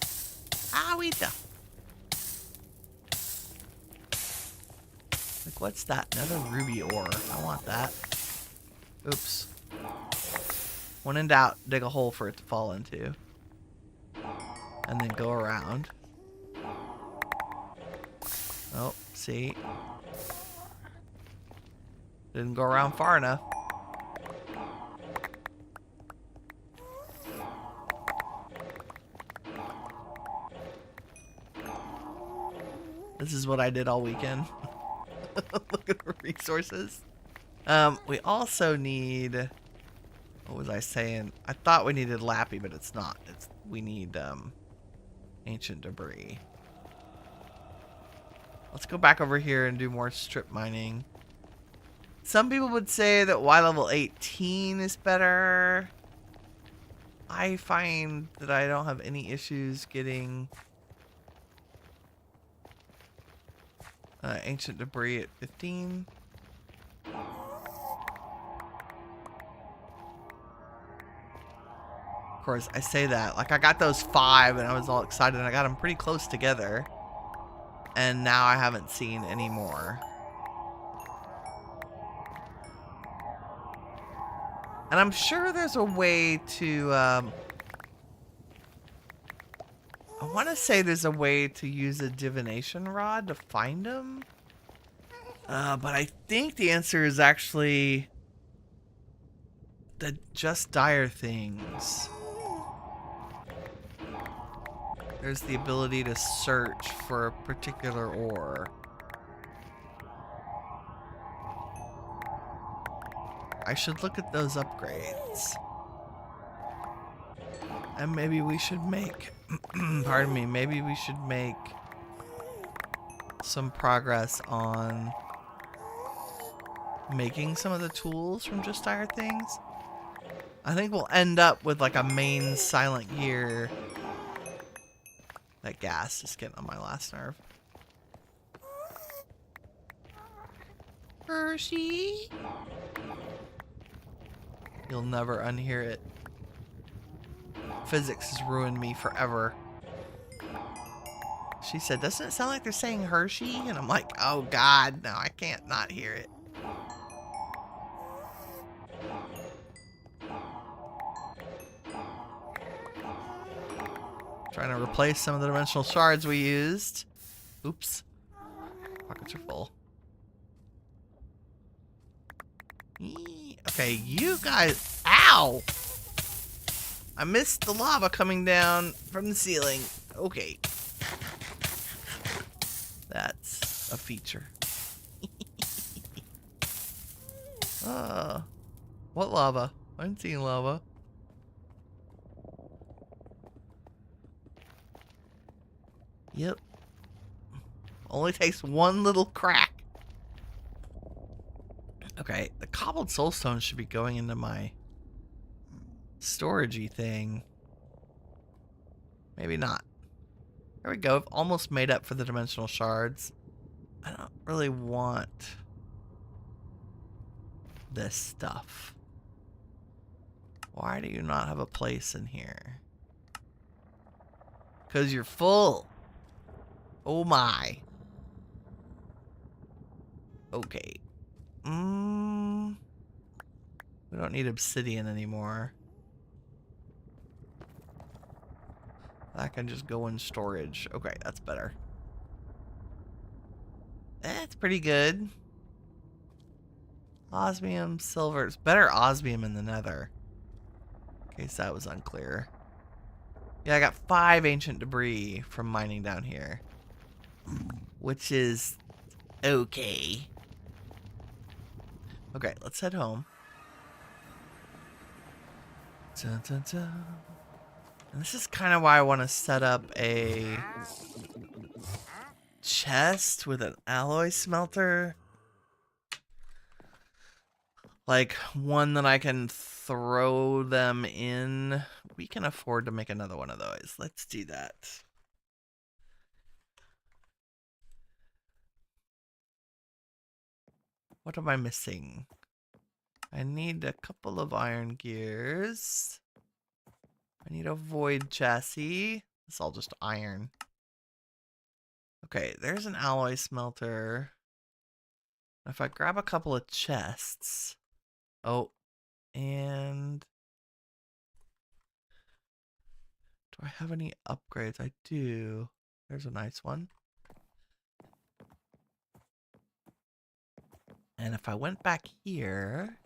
Owie-da. Like, what's that? Another ruby ore. I want that. Oops. When in doubt, dig a hole for it to fall into. And then go around. Oh, see? Didn't go around far enough. This is what I did all weekend. Look at the resources. We also need... What was I saying? I thought we needed lappy, but it's not. We need ancient debris. Let's go back over here and do more strip mining. Some people would say that Y level 18 is better. I find that I don't have any issues getting ancient debris at 15. Of course, I say that. Like, I got those 5 and I was all excited and I got them pretty close together. And now I haven't seen any more. And I'm sure there's a way to I want to say there's a way to use a divination rod to find them. But I think the answer is actually the just dire things. There's the ability to search for a particular ore. I should look at those upgrades. And maybe we should make, pardon me, maybe we should make some progress on making some of the tools from just dire things. I think we'll end up with like a main silent gear. That gas is getting on my last nerve. Hershey? You'll never unhear it. Physics has ruined me forever. She said, doesn't it sound like they're saying Hershey? And I'm like, oh God, no, I can't not hear it. Trying to replace some of the dimensional shards we used. Oops. Pockets are full. Okay, you guys. Ow! I missed the lava coming down from the ceiling. Okay. That's a feature. What lava? I haven't seen lava. Yep. Only takes one little crack. Okay, the cobbled soulstone should be going into my storagey thing. Maybe not. There we go. I've almost made up for the dimensional shards. I don't really want this stuff. Why do you not have a place in here? Because you're full. Oh my. Okay. We don't need obsidian anymore. That can just go in storage. Okay, that's better. That's pretty good. Osmium, silver. It's better osmium in the nether. In case that was unclear. Yeah, I got 5 ancient debris from mining down here. Which is okay. Okay, let's head home. Dun, dun, dun. And this is kind of why I want to set up a chest with an alloy smelter. Like one that I can throw them in. We can afford to make another one of those. Let's do that. What am I missing? I need a couple of iron gears. I need a void chassis. It's all just iron. Okay, there's an alloy smelter. If I grab a couple of chests. Oh, and do I have any upgrades? I do. There's a nice one. And if I went back here,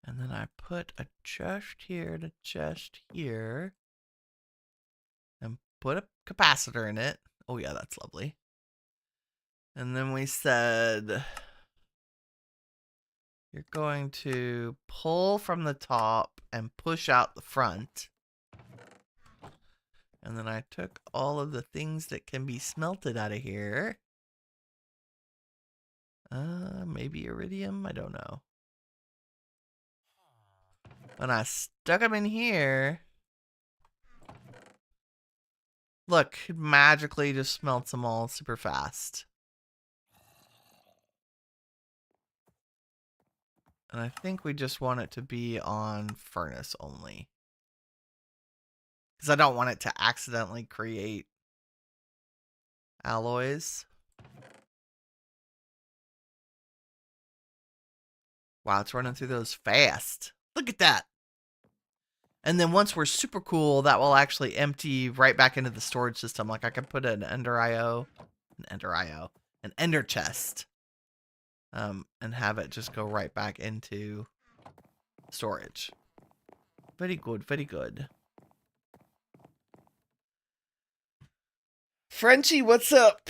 and then I put a chest here and a chest here, and put a capacitor in it. Oh yeah, that's lovely. And then we said, you're going to pull from the top and push out the front. And then I took all of the things that can be smelted out of here. Maybe iridium? I don't know. When I stuck them in here, look, it magically just smelts them all super fast. And I think we just want it to be on furnace only. Because I don't want it to accidentally create alloys. Wow, it's running through those fast. Look at that. And then once we're super cool, that will actually empty right back into the storage system. Like I can put an an ender chest, and have it just go right back into storage. Very good, very good. Frenchie, what's up?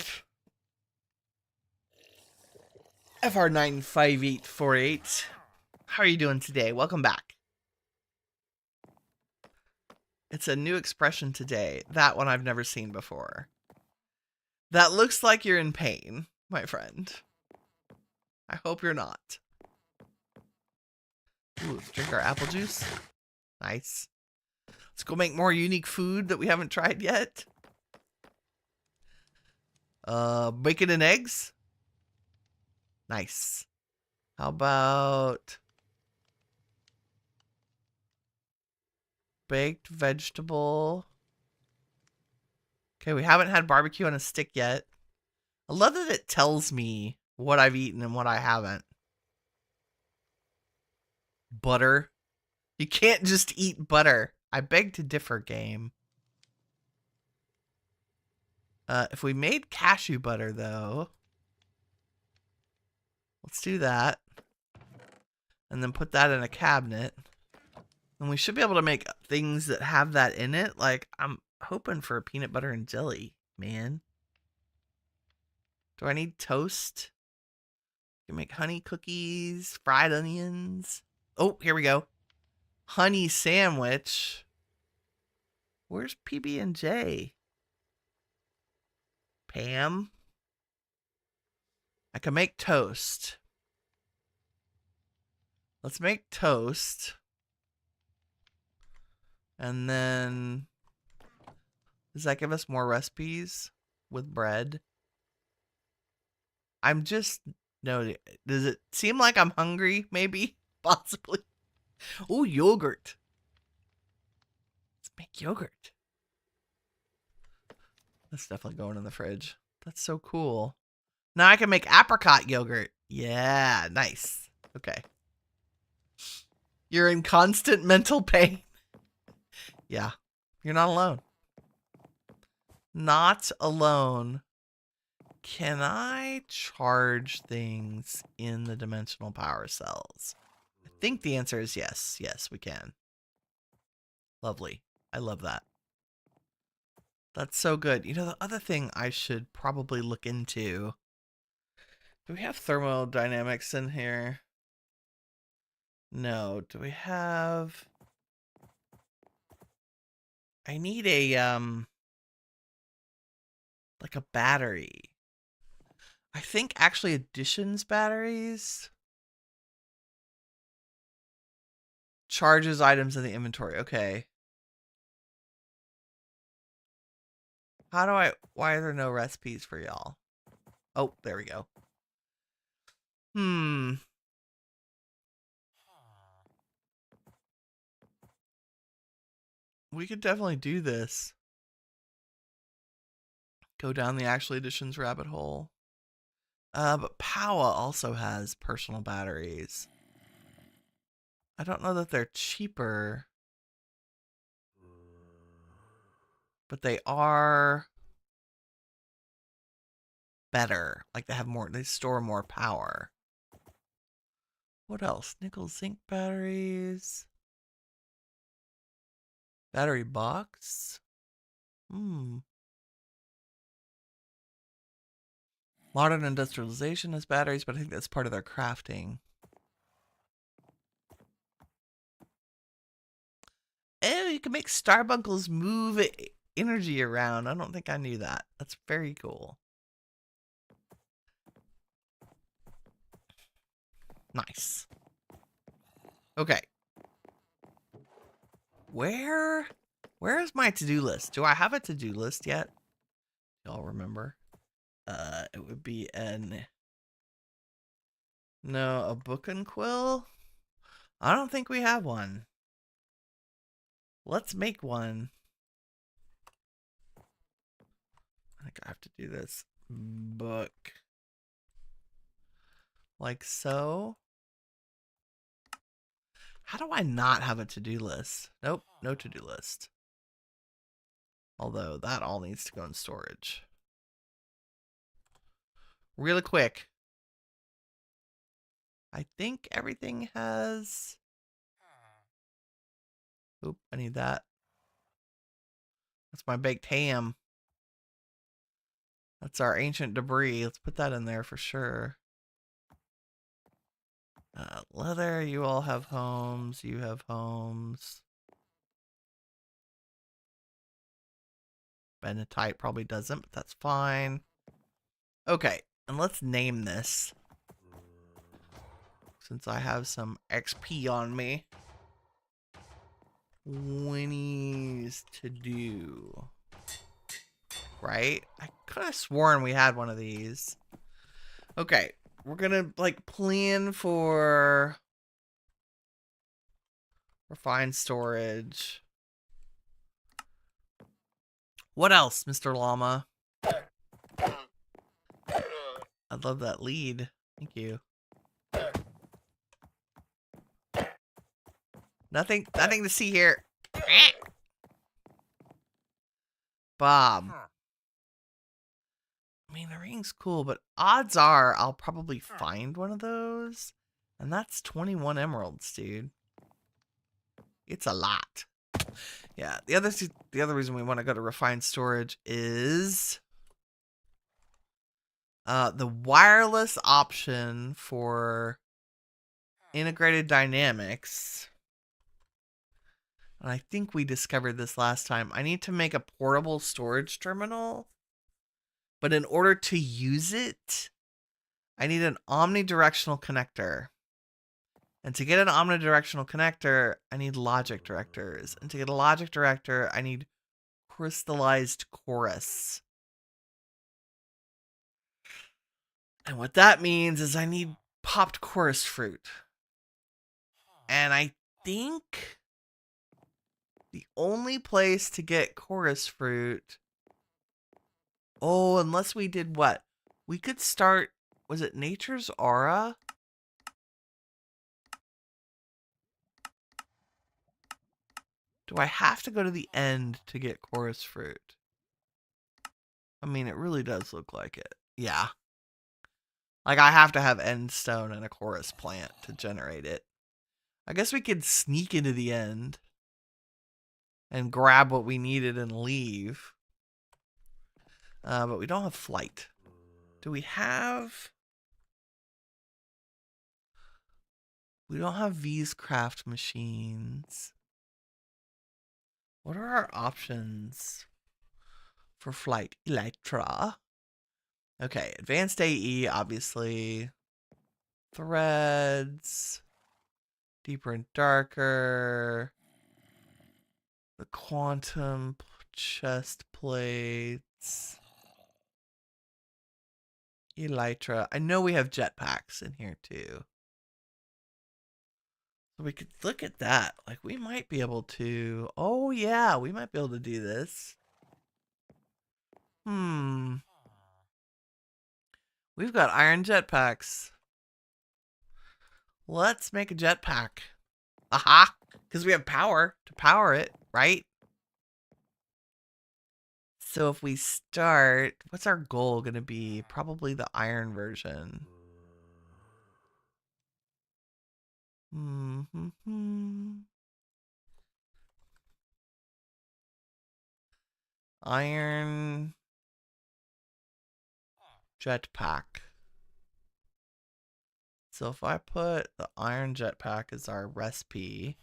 FR95848. How are you doing today? Welcome back. It's a new expression today. That one I've never seen before. That looks like you're in pain, my friend. I hope you're not. Ooh, let's drink our apple juice. Nice. Let's go make more unique food that we haven't tried yet. Bacon and eggs. Nice. How about baked vegetable? Okay, we haven't had barbecue on a stick yet. I love that it tells me what I've eaten and what I haven't. Butter. You can't just eat butter. I beg to differ, game. If we made cashew butter, though, let's do that. And then put that in a cabinet. And we should be able to make things that have that in it. Like, I'm hoping for peanut butter and jelly, man. Do I need toast? You can make honey cookies, fried onions. Oh, here we go. Honey sandwich. Where's PB&J? Pam? I can make toast. Let's make toast. And then, does that give us more recipes with bread? I'm just noting. Does it seem like I'm hungry? Maybe, possibly. Oh, yogurt. Let's make yogurt. That's definitely going in the fridge. That's so cool. Now I can make apricot yogurt. Yeah, nice. Okay. You're in constant mental pain. Yeah, you're not alone. Not alone. Can I charge things in the dimensional power cells? I think the answer is yes. Yes, we can. Lovely. I love that. That's so good. You know, the other thing I should probably look into. Do we have thermodynamics in here? No. Do we have... I need a, like a battery. I think actually additions batteries charges items in the inventory. Okay. How do why are there no recipes for y'all? Oh, there we go. We could definitely do this. Go down the actual additions rabbit hole. But Powa also has personal batteries. I don't know that they're cheaper, but they are better. Like they store more power. What else? Nickel zinc batteries. Battery box. Modern industrialization has batteries, but I think that's part of their crafting. Oh, you can make starbuckles move energy around. I don't think I knew that. That's very cool. Nice. Okay. Where is my to-do list? Do I have a to-do list yet? Y'all remember? It would be a book and quill? I don't think we have one. Let's make one. I think I have to do this. Book. Like so. How do I not have a to-do list? Nope, no to-do list. Although that all needs to go in storage. Really quick. I think everything has... Oop, I need that. That's my baked ham. That's our ancient debris. Let's put that in there for sure. Leather, you all have homes. You have homes. Benetite probably doesn't, but that's fine. Okay, and let's name this. Since I have some XP on me. Winnie's to do. Right? I could have sworn we had one of these. Okay, we're gonna like plan for refined storage. What else, Mr. Llama? I love that lead. Thank you. Nothing to see here. Bob. I mean, the ring's cool, but odds are I'll probably find one of those. And that's 21 emeralds, dude. It's a lot. Yeah, the other reason we want to go to refined storage is the wireless option for integrated dynamics. And I think we discovered this last time. I need to make a portable storage terminal. But in order to use it, I need an omnidirectional connector. And to get an omnidirectional connector, I need logic directors. And to get a logic director, I need crystallized chorus. And what that means is I need popped chorus fruit. And I think the only place to get chorus fruit... Oh, unless we did what? We could start... Was it Nature's Aura? Do I have to go to the end to get chorus fruit? I mean, it really does look like it. Yeah. Like, I have to have end stone and a chorus plant to generate it. I guess we could sneak into the end and grab what we needed and leave. But we don't have flight. Do we have... We don't have V's craft machines. What are our options for flight? Elytra. Okay, advanced AE, obviously. Threads. Deeper and darker. The quantum chest plates. Elytra. I know we have jetpacks in here too. So we could look at that. Like, we might be able to... Oh, yeah, we might be able to do this. We've got iron jetpacks. Let's make a jetpack. Aha! Because we have power to power it, right? So if we start... What's our goal going to be? Probably the iron version. Iron jetpack. So if I put the iron jetpack as our recipe,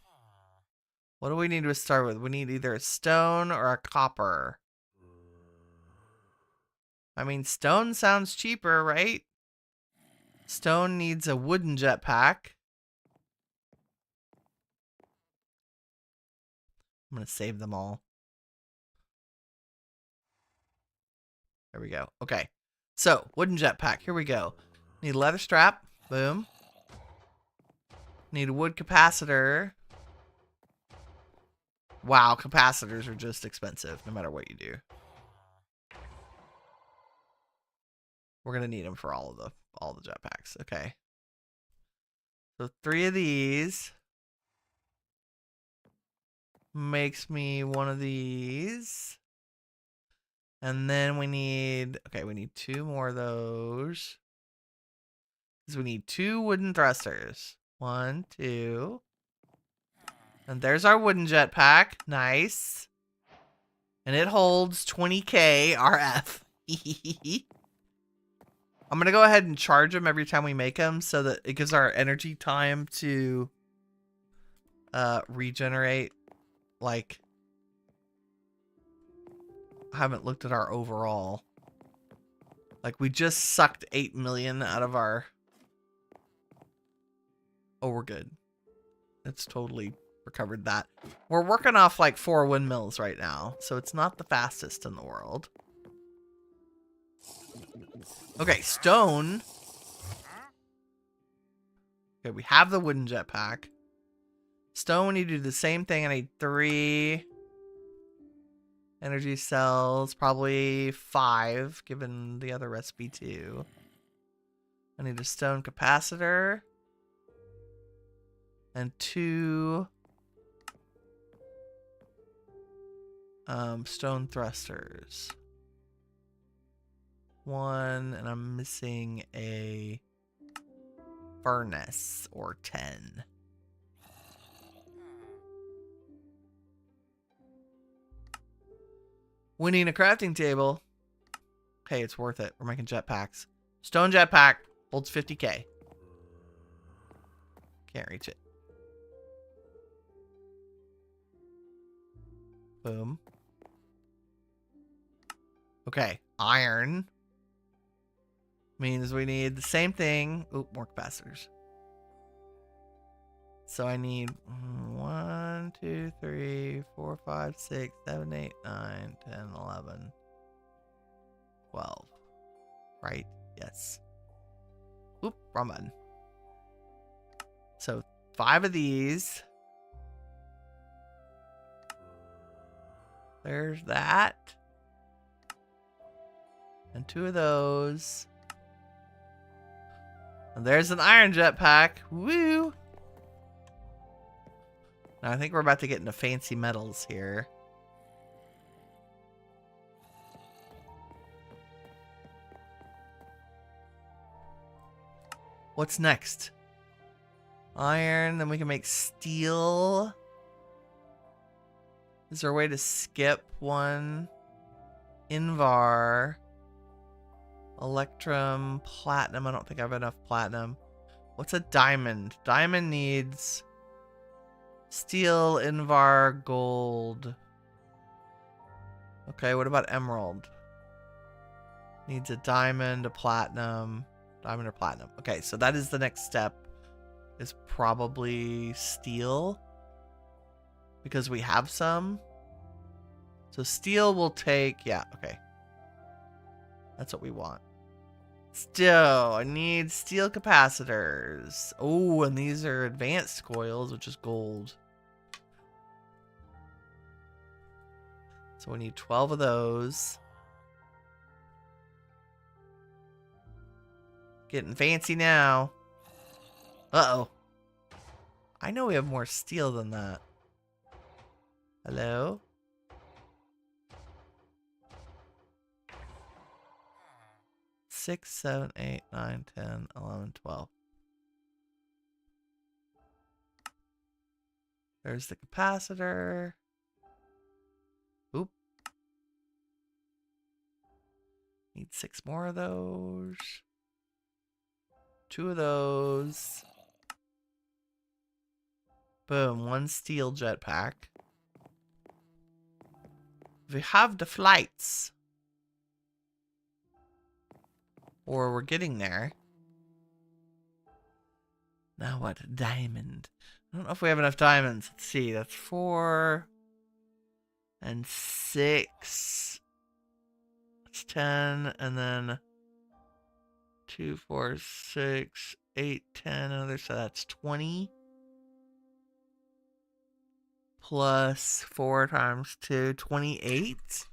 what do we need to start with? We need either a stone or a copper. I mean, stone sounds cheaper, right? Stone needs a wooden jetpack. I'm going to save them all. There we go. Okay. So, wooden jetpack. Here we go. Need a leather strap. Boom. Need a wood capacitor. Wow, capacitors are just expensive no matter what you do. We're going to need them for all the jetpacks. Okay. So 3 of these. makes me one of these. And then we need, okay, we need 2 more of those. Because we need 2 wooden thrusters. 1, 2. And there's our wooden jetpack. Nice. And it holds 20k RF. I'm going to go ahead and charge them every time we make them so that it gives our energy time to regenerate. Like, I haven't looked at our overall. Like, we just sucked 8 million out of our... Oh, we're good. It's totally recovered that. We're working off like 4 windmills right now, so it's not the fastest in the world. Okay, stone. Okay, we have the wooden jetpack. Stone, we need to do the same thing. I need 3 energy cells, probably 5, given the other recipe too. I need a stone capacitor. And 2 stone thrusters. 1, and I'm missing a furnace, or 10. We need a crafting table. Hey, it's worth it. We're making jetpacks. Stone jetpack holds 50k. Can't reach it. Boom. Okay, iron means we need the same thing. Oop, more capacitors. So I need 1, 2, 3, 4, 5, 6, 7, 8, 9, 10, 11, 12. Right? Yes. Oop, wrong button. So 5 of these. There's that. And 2 of those. And there's an iron jetpack. Woo! Now I think we're about to get into fancy metals here. What's next? Iron, then we can make steel. Is there a way to skip one? Invar. Electrum. Platinum. I don't think I have enough platinum. What's a diamond? Diamond needs steel, Invar, gold. Okay, what about emerald? Needs a diamond, a platinum. Diamond or platinum. Okay, so that is the next step. Is probably steel. Because we have some. So steel will take... Yeah, okay. That's what we want. Still, I need steel capacitors. Oh, and these are advanced coils, which is gold. So we need 12 of those. Getting fancy now. Uh-oh. I know we have more steel than that. Hello? Six, 7, 8, 9, 10, 11, 12. There's the capacitor. Oop. Need 6 more of those. 2 of those. Boom, 1 steel jetpack. We have the flights. Or we're getting there. Now what? Diamond. I don't know if we have enough diamonds. Let's see. That's 4 and 6. That's 10. And then 2, 4, 6, 8, 10. Another. So that's 20. Plus 4 times 2. 28.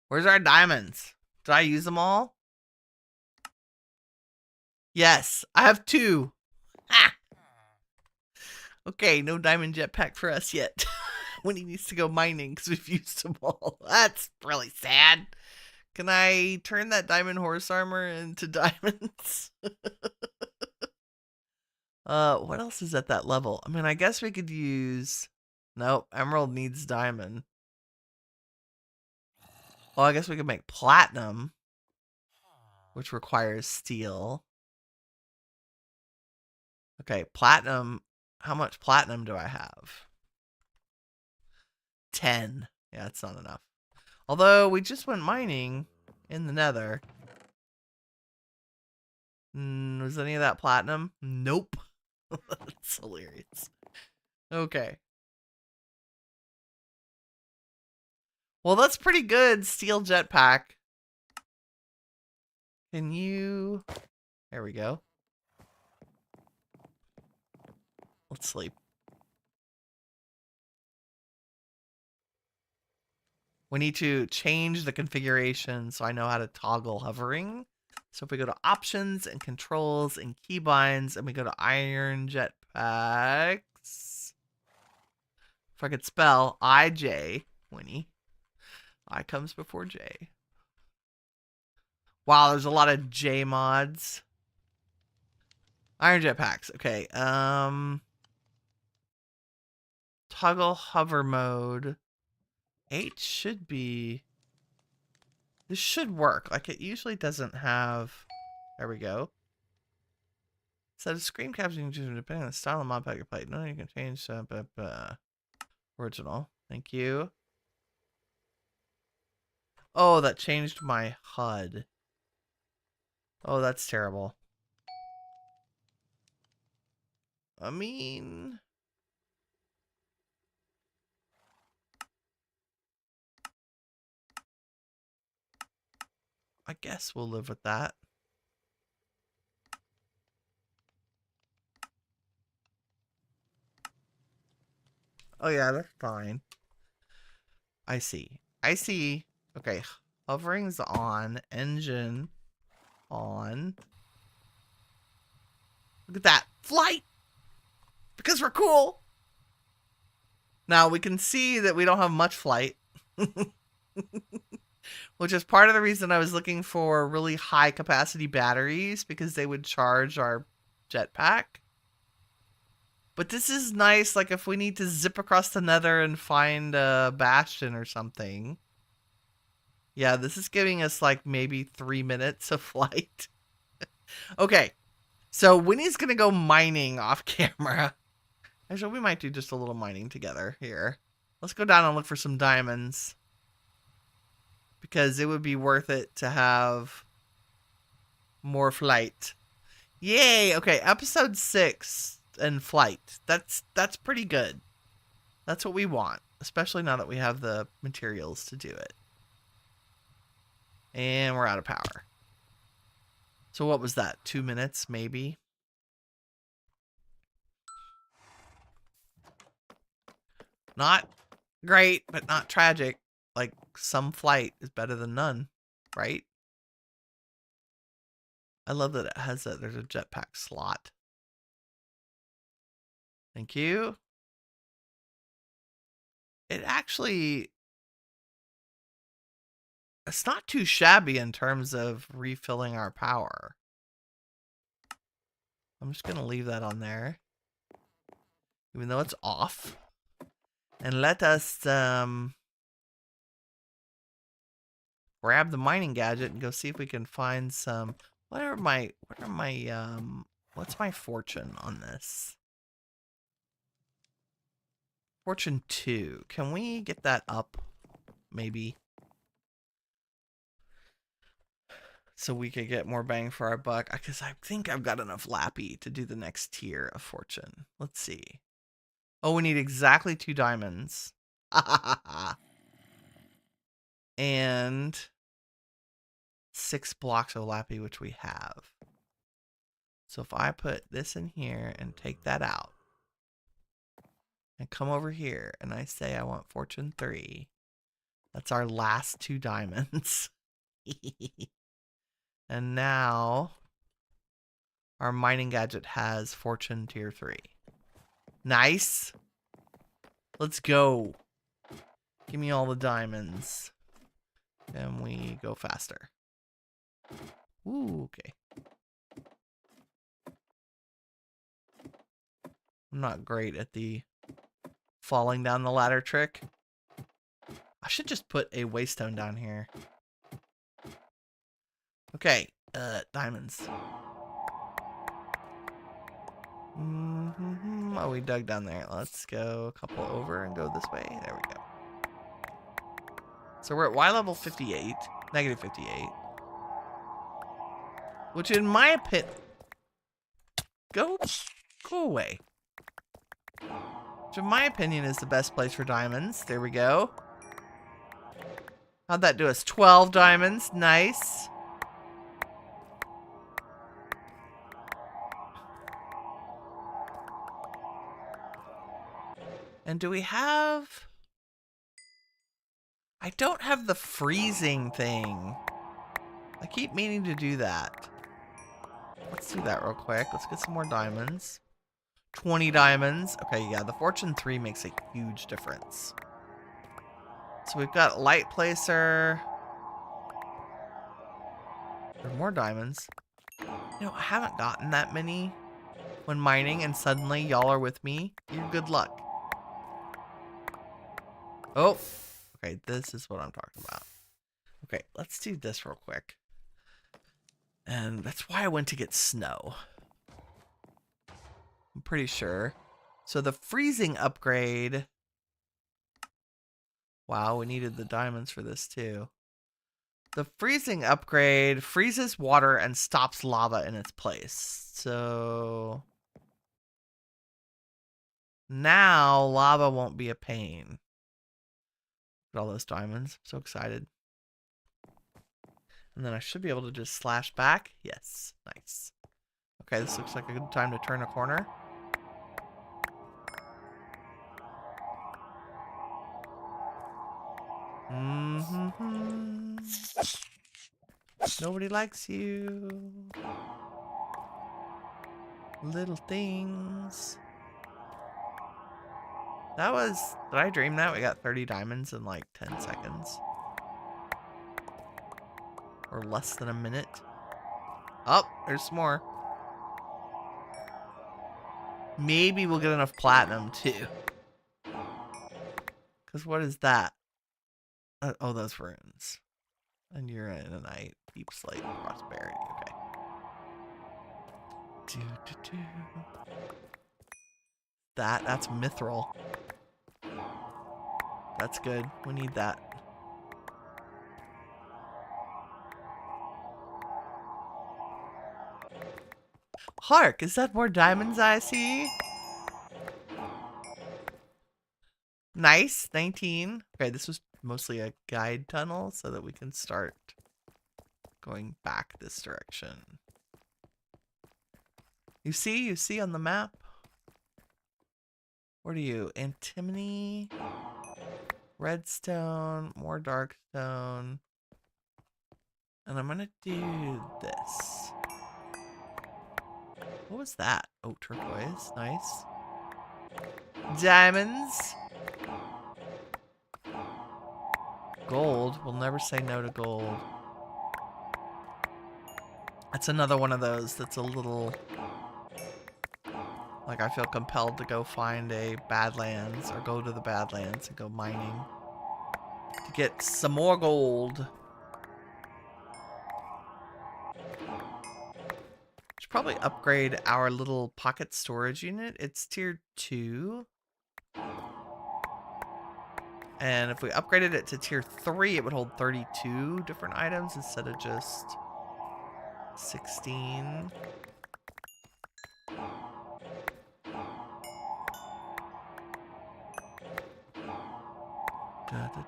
Where's our diamonds? Did I use them all? Yes, I have 2. Ah! Okay, no diamond jetpack for us yet. When he needs to go mining because we've used them all. That's really sad. Can I turn that diamond horse armor into diamonds? What else is at that level? I mean, I guess we could use... Nope, emerald needs diamond. Well, I guess we could make platinum, which requires steel. Okay, platinum. How much platinum do I have? 10. Yeah, it's not enough. Although, we just went mining in the nether. Was any of that platinum? Nope. That's hilarious. Okay. Well, that's pretty good. Steel jetpack. Can you... There we go. Let's sleep. We need to change the configuration so I know how to toggle hovering. So if we go to options and controls and keybinds and we go to iron jetpacks. If I could spell IJ, Winnie. I comes before J. Wow, there's a lot of J mods. Iron jetpacks. Okay. Toggle hover mode. H should be... This should work. Like, it usually doesn't have... There we go. Set a screen caption depending on the style of modpack you play. No, you can change original. Thank you. Oh, that changed my HUD. Oh, that's terrible. I mean... I guess we'll live with that. Oh yeah, that's fine. I see. I see. Okay, hovering's on. Engine on. Look at that. Flight! Because we're cool! Now, we can see that we don't have much flight. Which is part of the reason I was looking for really high capacity batteries, because they would charge our jetpack. But this is nice, like if we need to zip across the nether and find a bastion or something. Yeah, this is giving us like maybe 3 minutes of flight. Okay, so Winnie's gonna go mining off camera. Actually, we might do just a little mining together here. Let's go down and look for some diamonds. Because it would be worth it to have more flight. Yay! Okay, episode 6 and flight. That's pretty good. That's what we want. Especially now that we have the materials to do it. And we're out of power. So what was that? 2 minutes, maybe? Not great, but not tragic. Like, some flight is better than none, right? I love that it has that. There's a jetpack slot. Thank you. It actually... It's not too shabby in terms of refilling our power. I'm just going to leave that on there. Even though it's off. And let us grab the mining gadget and go see if we can find some... what's my fortune on this? Fortune 2. Can we get that up? Maybe. So we could get more bang for our buck. Because I think I've got enough lappy to do the next tier of fortune. Let's see. Oh, we need exactly 2 diamonds. And 6 blocks of lappy, which we have. So if I put this in here and take that out. And come over here and I say I want fortune 3. That's our last 2 diamonds. And now Our mining gadget has fortune tier 3. Nice. Let's go. Give me all the diamonds. And we go faster. Ooh, okay. I'm not great at the falling down the ladder trick. I should just put a waystone down here. Okay, diamonds. Oh, we dug down there. Let's go a couple over and go this way. There we go. So we're at Y level 58, negative 58. Which in my opinion, go away. Which in my opinion is the best place for diamonds. There we go. How'd that do us? 12 diamonds. Nice. And do we have... I don't have the freezing thing. I keep meaning to do that. Let's do that real quick. Let's get some more diamonds. 20 diamonds. Okay, yeah, the fortune 3 makes a huge difference. So we've got light placer. There's more diamonds. You know, I haven't gotten that many when mining, and suddenly y'all are with me. You're good luck. Oh, okay, this is what I'm talking about. Okay, let's do this real quick. And that's why I went to get snow. I'm pretty sure. So the freezing upgrade... Wow, we needed the diamonds for this too. The freezing upgrade freezes water and stops lava in its place. So... now lava won't be a pain. Look at all those diamonds. I'm so excited. And then I should be able to just slash back. Yes. Nice. Okay, this looks like a good time to turn a corner. Nobody likes you. Little things. That was... did I dream that? We got 30 diamonds in like 10 seconds. Or less than a minute. Oh, there's some more. Maybe we'll get enough platinum too. Because what is that? Oh, those runes. And you're in a night. Deep slate prosperity. Okay. That's mithril. That's good. We need that. Hark! Is that more diamonds I see? Nice. 19. Okay, this was mostly a guide tunnel so that we can start going back this direction. You see on the map? What are you? Antimony, redstone, more darkstone. And I'm gonna do this. What was that? Oh, turquoise. Nice. Diamonds. Gold. We'll never say no to gold. That's another one of those that's a little... like I feel compelled to go find a Badlands or go to the Badlands and go mining to get some more gold. Should probably upgrade our little pocket storage unit. It's tier 2. And if we upgraded it to tier 3, it would hold 32 different items instead of just 16.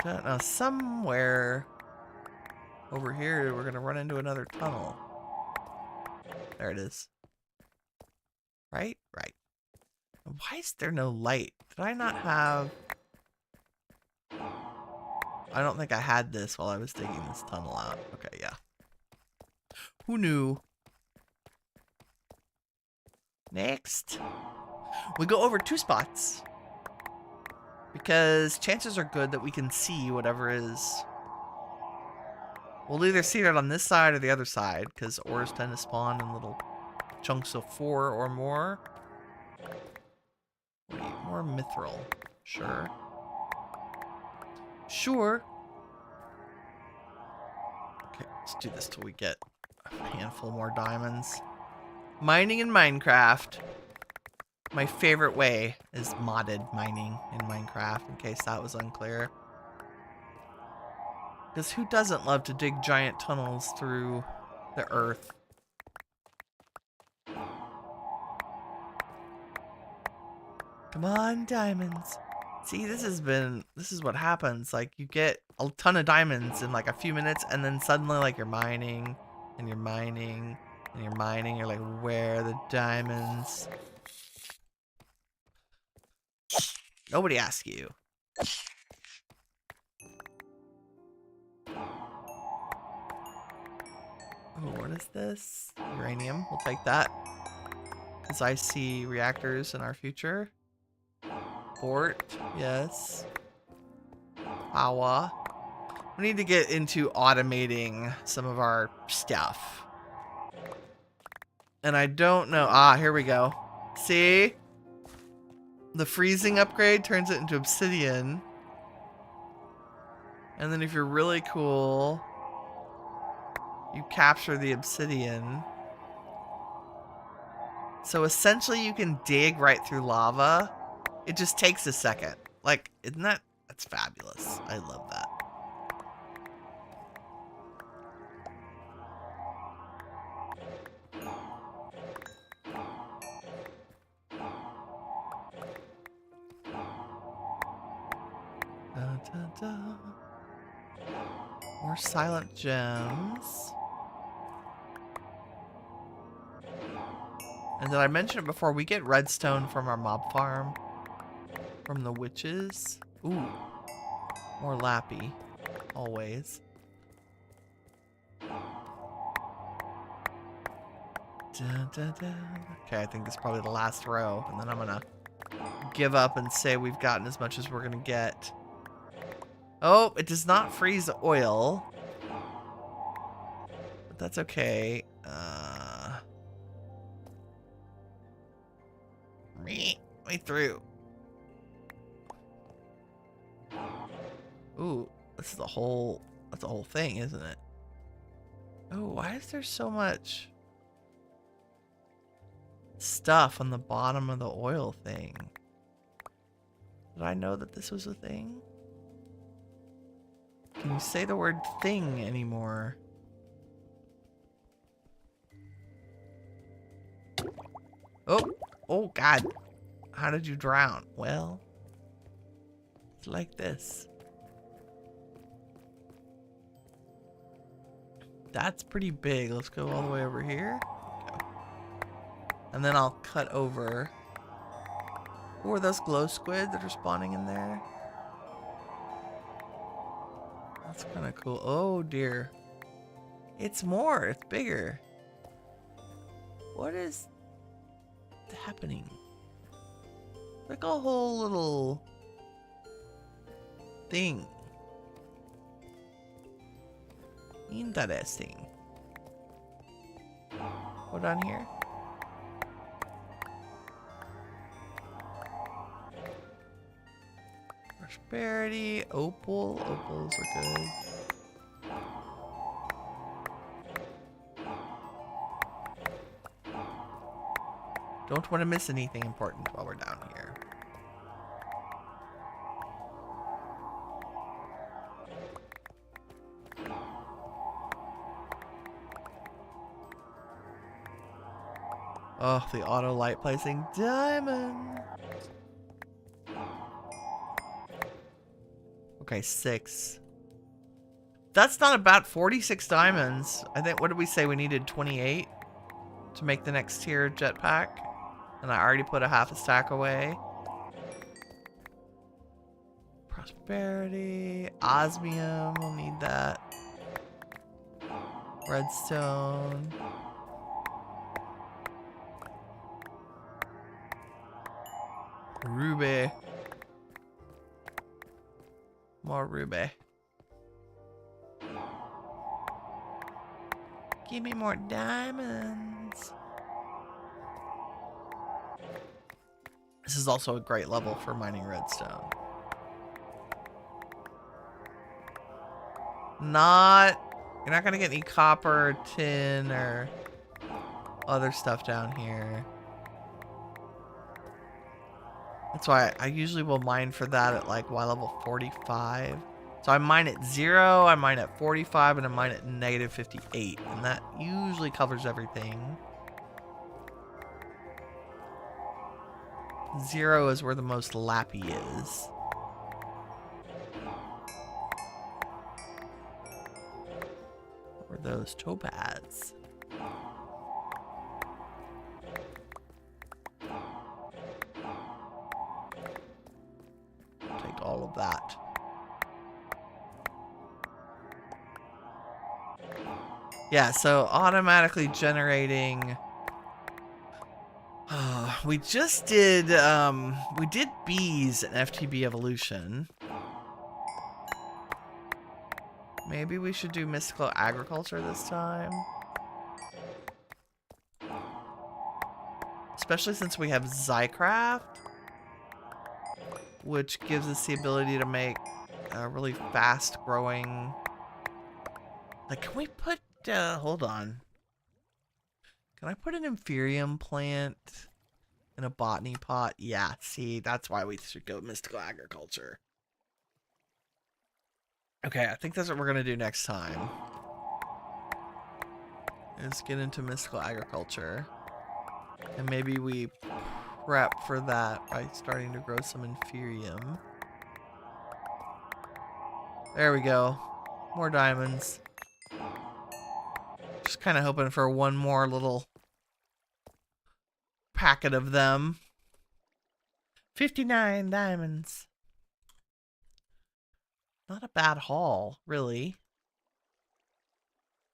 Now somewhere over here we're going to run into another tunnel. There it is. Right? Right. Why is there no light? Did I not have... I don't think I had this while I was digging this tunnel out. Okay, yeah. Who knew? Next. We go over 2 spots. Because chances are good that we can see whatever is. We'll either see it on this side or the other side, because ores tend to spawn in little chunks of 4 or more. Wait, more mithril. Sure. Sure. Okay, let's do this till we get a handful more diamonds. Mining in Minecraft. My favorite way is modded mining in Minecraft, in case that was unclear. Because who doesn't love to dig giant tunnels through the earth? Come on, diamonds. See, this is what happens. Like, you get a ton of diamonds in like a few minutes, and then suddenly, like, you're mining, and you're mining, and you're mining. You're like, where are the diamonds? Nobody asked you. Oh, what is this? Uranium. We'll take that. Because I see reactors in our future. Port. Yes. Power. We need to get into automating some of our stuff. And I don't know. Ah, here we go. See? The freezing upgrade turns it into obsidian. And then if you're really cool, you capture the obsidian. So essentially you can dig right through lava. It just takes a second. Like, isn't that? That's fabulous. I love that. Da, da, da. More silent gems. And did I mention it before? We get redstone from our mob farm. From the witches. Ooh. More lappy. Always. Da, da, da. Okay, I think this is probably the last row. And then I'm gonna give up and say we've gotten as much as we're gonna get. Oh, it does not freeze oil. But that's okay. Way through. Ooh, this is the whole, that's the whole thing, isn't it? Oh, why is there so much stuff on the bottom of the oil thing? Did I know that this was a thing? Can you say the word thing anymore? Oh, oh God. How did you drown? Well, it's like this. That's pretty big. Let's go all the way over here. Go. And then I'll cut over. Who are those glow squid that are spawning in there? That's kind of cool. Oh dear. It's more. It's bigger. What is happening? Like a whole little thing. Interesting. What on here? Prosperity, opal. Opals are good. Don't want to miss anything important while we're down here. Oh, the auto light placing diamond. Okay, 6. That's not about 46 diamonds. I think, what did we say? We needed 28 to make the next tier jetpack. And I already put a half a stack away. Prosperity. Osmium, we'll need that. Redstone. Ruby. More ruby. Give me more diamonds. This is also a great level for mining redstone. You're not gonna get any copper, or tin, or other stuff down here. That's why I usually will mine for that at like Y level 45. So I mine at 0, I mine at 45, and I mine at negative 58. And that usually covers everything. 0 is where the most lappy is. Or those topaz. Take all of that. Yeah, so automatically generating. We just did we did bees in FTB evolution. Maybe we should do mystical agriculture this time. Especially since we have Zycraft, which gives us the ability to make really fast growing. Like, can we put, hold on. Can I put an Inferium plant in a botany pot? Yeah, see, that's why we should go mystical agriculture. Okay, I think that's what we're going to do next time. Is get into mystical agriculture. And maybe we prep for that by starting to grow some Inferium. There we go. More diamonds. Just kind of hoping for one more little packet of them. 59 diamonds. Not a bad haul, really.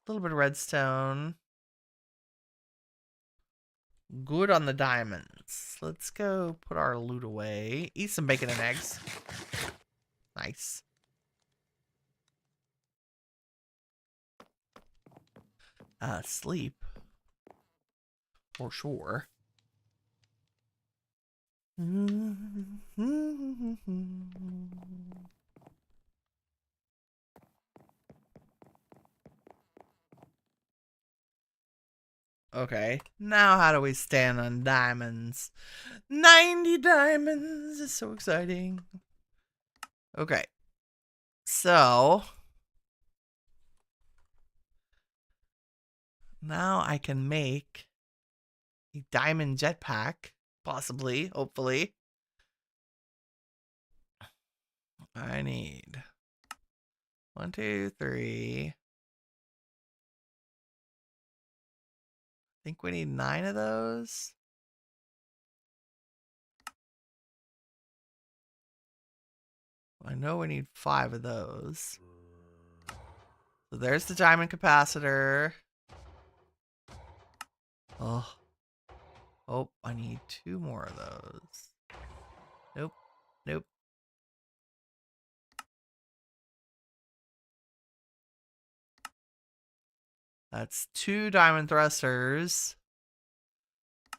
A little bit of redstone. Good on the diamonds. Let's go put our loot away. Eat some bacon and eggs. Nice. Sleep. For sure. Okay, now how do we stand on diamonds? 90 diamonds is so exciting. Okay, so now I can make a diamond jetpack, possibly, hopefully. I need 1, 2, 3. I think we need 9 of those. I know we need 5 of those. So there's the diamond capacitor. Oh. Oh, I need 2 more of those. Nope. Nope. That's 2 diamond thrusters.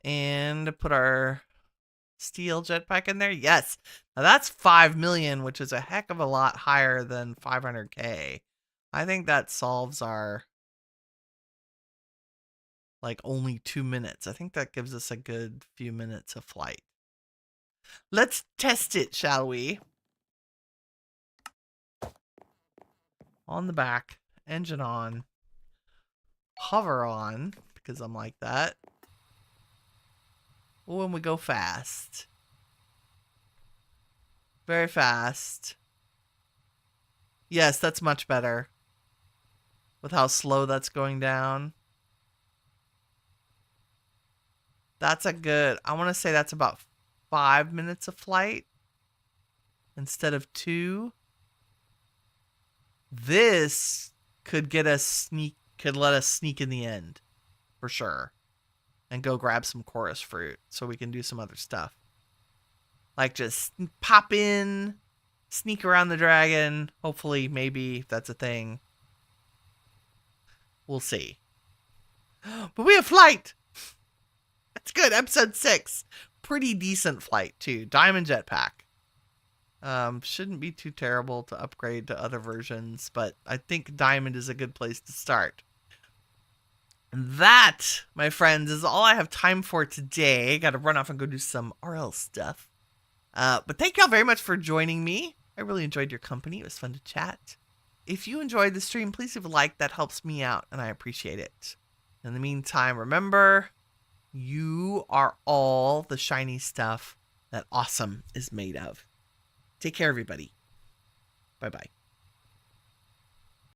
And put our steel jetpack in there. Yes. Now that's 5 million, which is a heck of a lot higher than 500k. I think that solves our, like, only 2 minutes. I think that gives us a good few minutes of flight. Let's test it, shall we? On the back. Engine on. Hover on, because I'm like that. Oh, and we go fast. Very fast. Yes, that's much better. With how slow that's going down. That's a good, I want to say that's about 5 minutes of flight. Instead of 2. This could get us could let us sneak in the end. For sure. And go grab some chorus fruit so we can do some other stuff. Like just pop in, sneak around the dragon. Hopefully, maybe if that's a thing. We'll see. But we have flight. That's good. Episode 6. Pretty decent flight too. Diamond jetpack. Shouldn't be too terrible to upgrade to other versions, but I think diamond is a good place to start. And that, my friends, is all I have time for today. Got to run off and go do some RL stuff. But thank y'all very much for joining me. I really enjoyed your company. It was fun to chat. If you enjoyed the stream, please leave a like. That helps me out, and I appreciate it. In the meantime, remember, you are all the shiny stuff that awesome is made of. Take care, everybody. Bye-bye.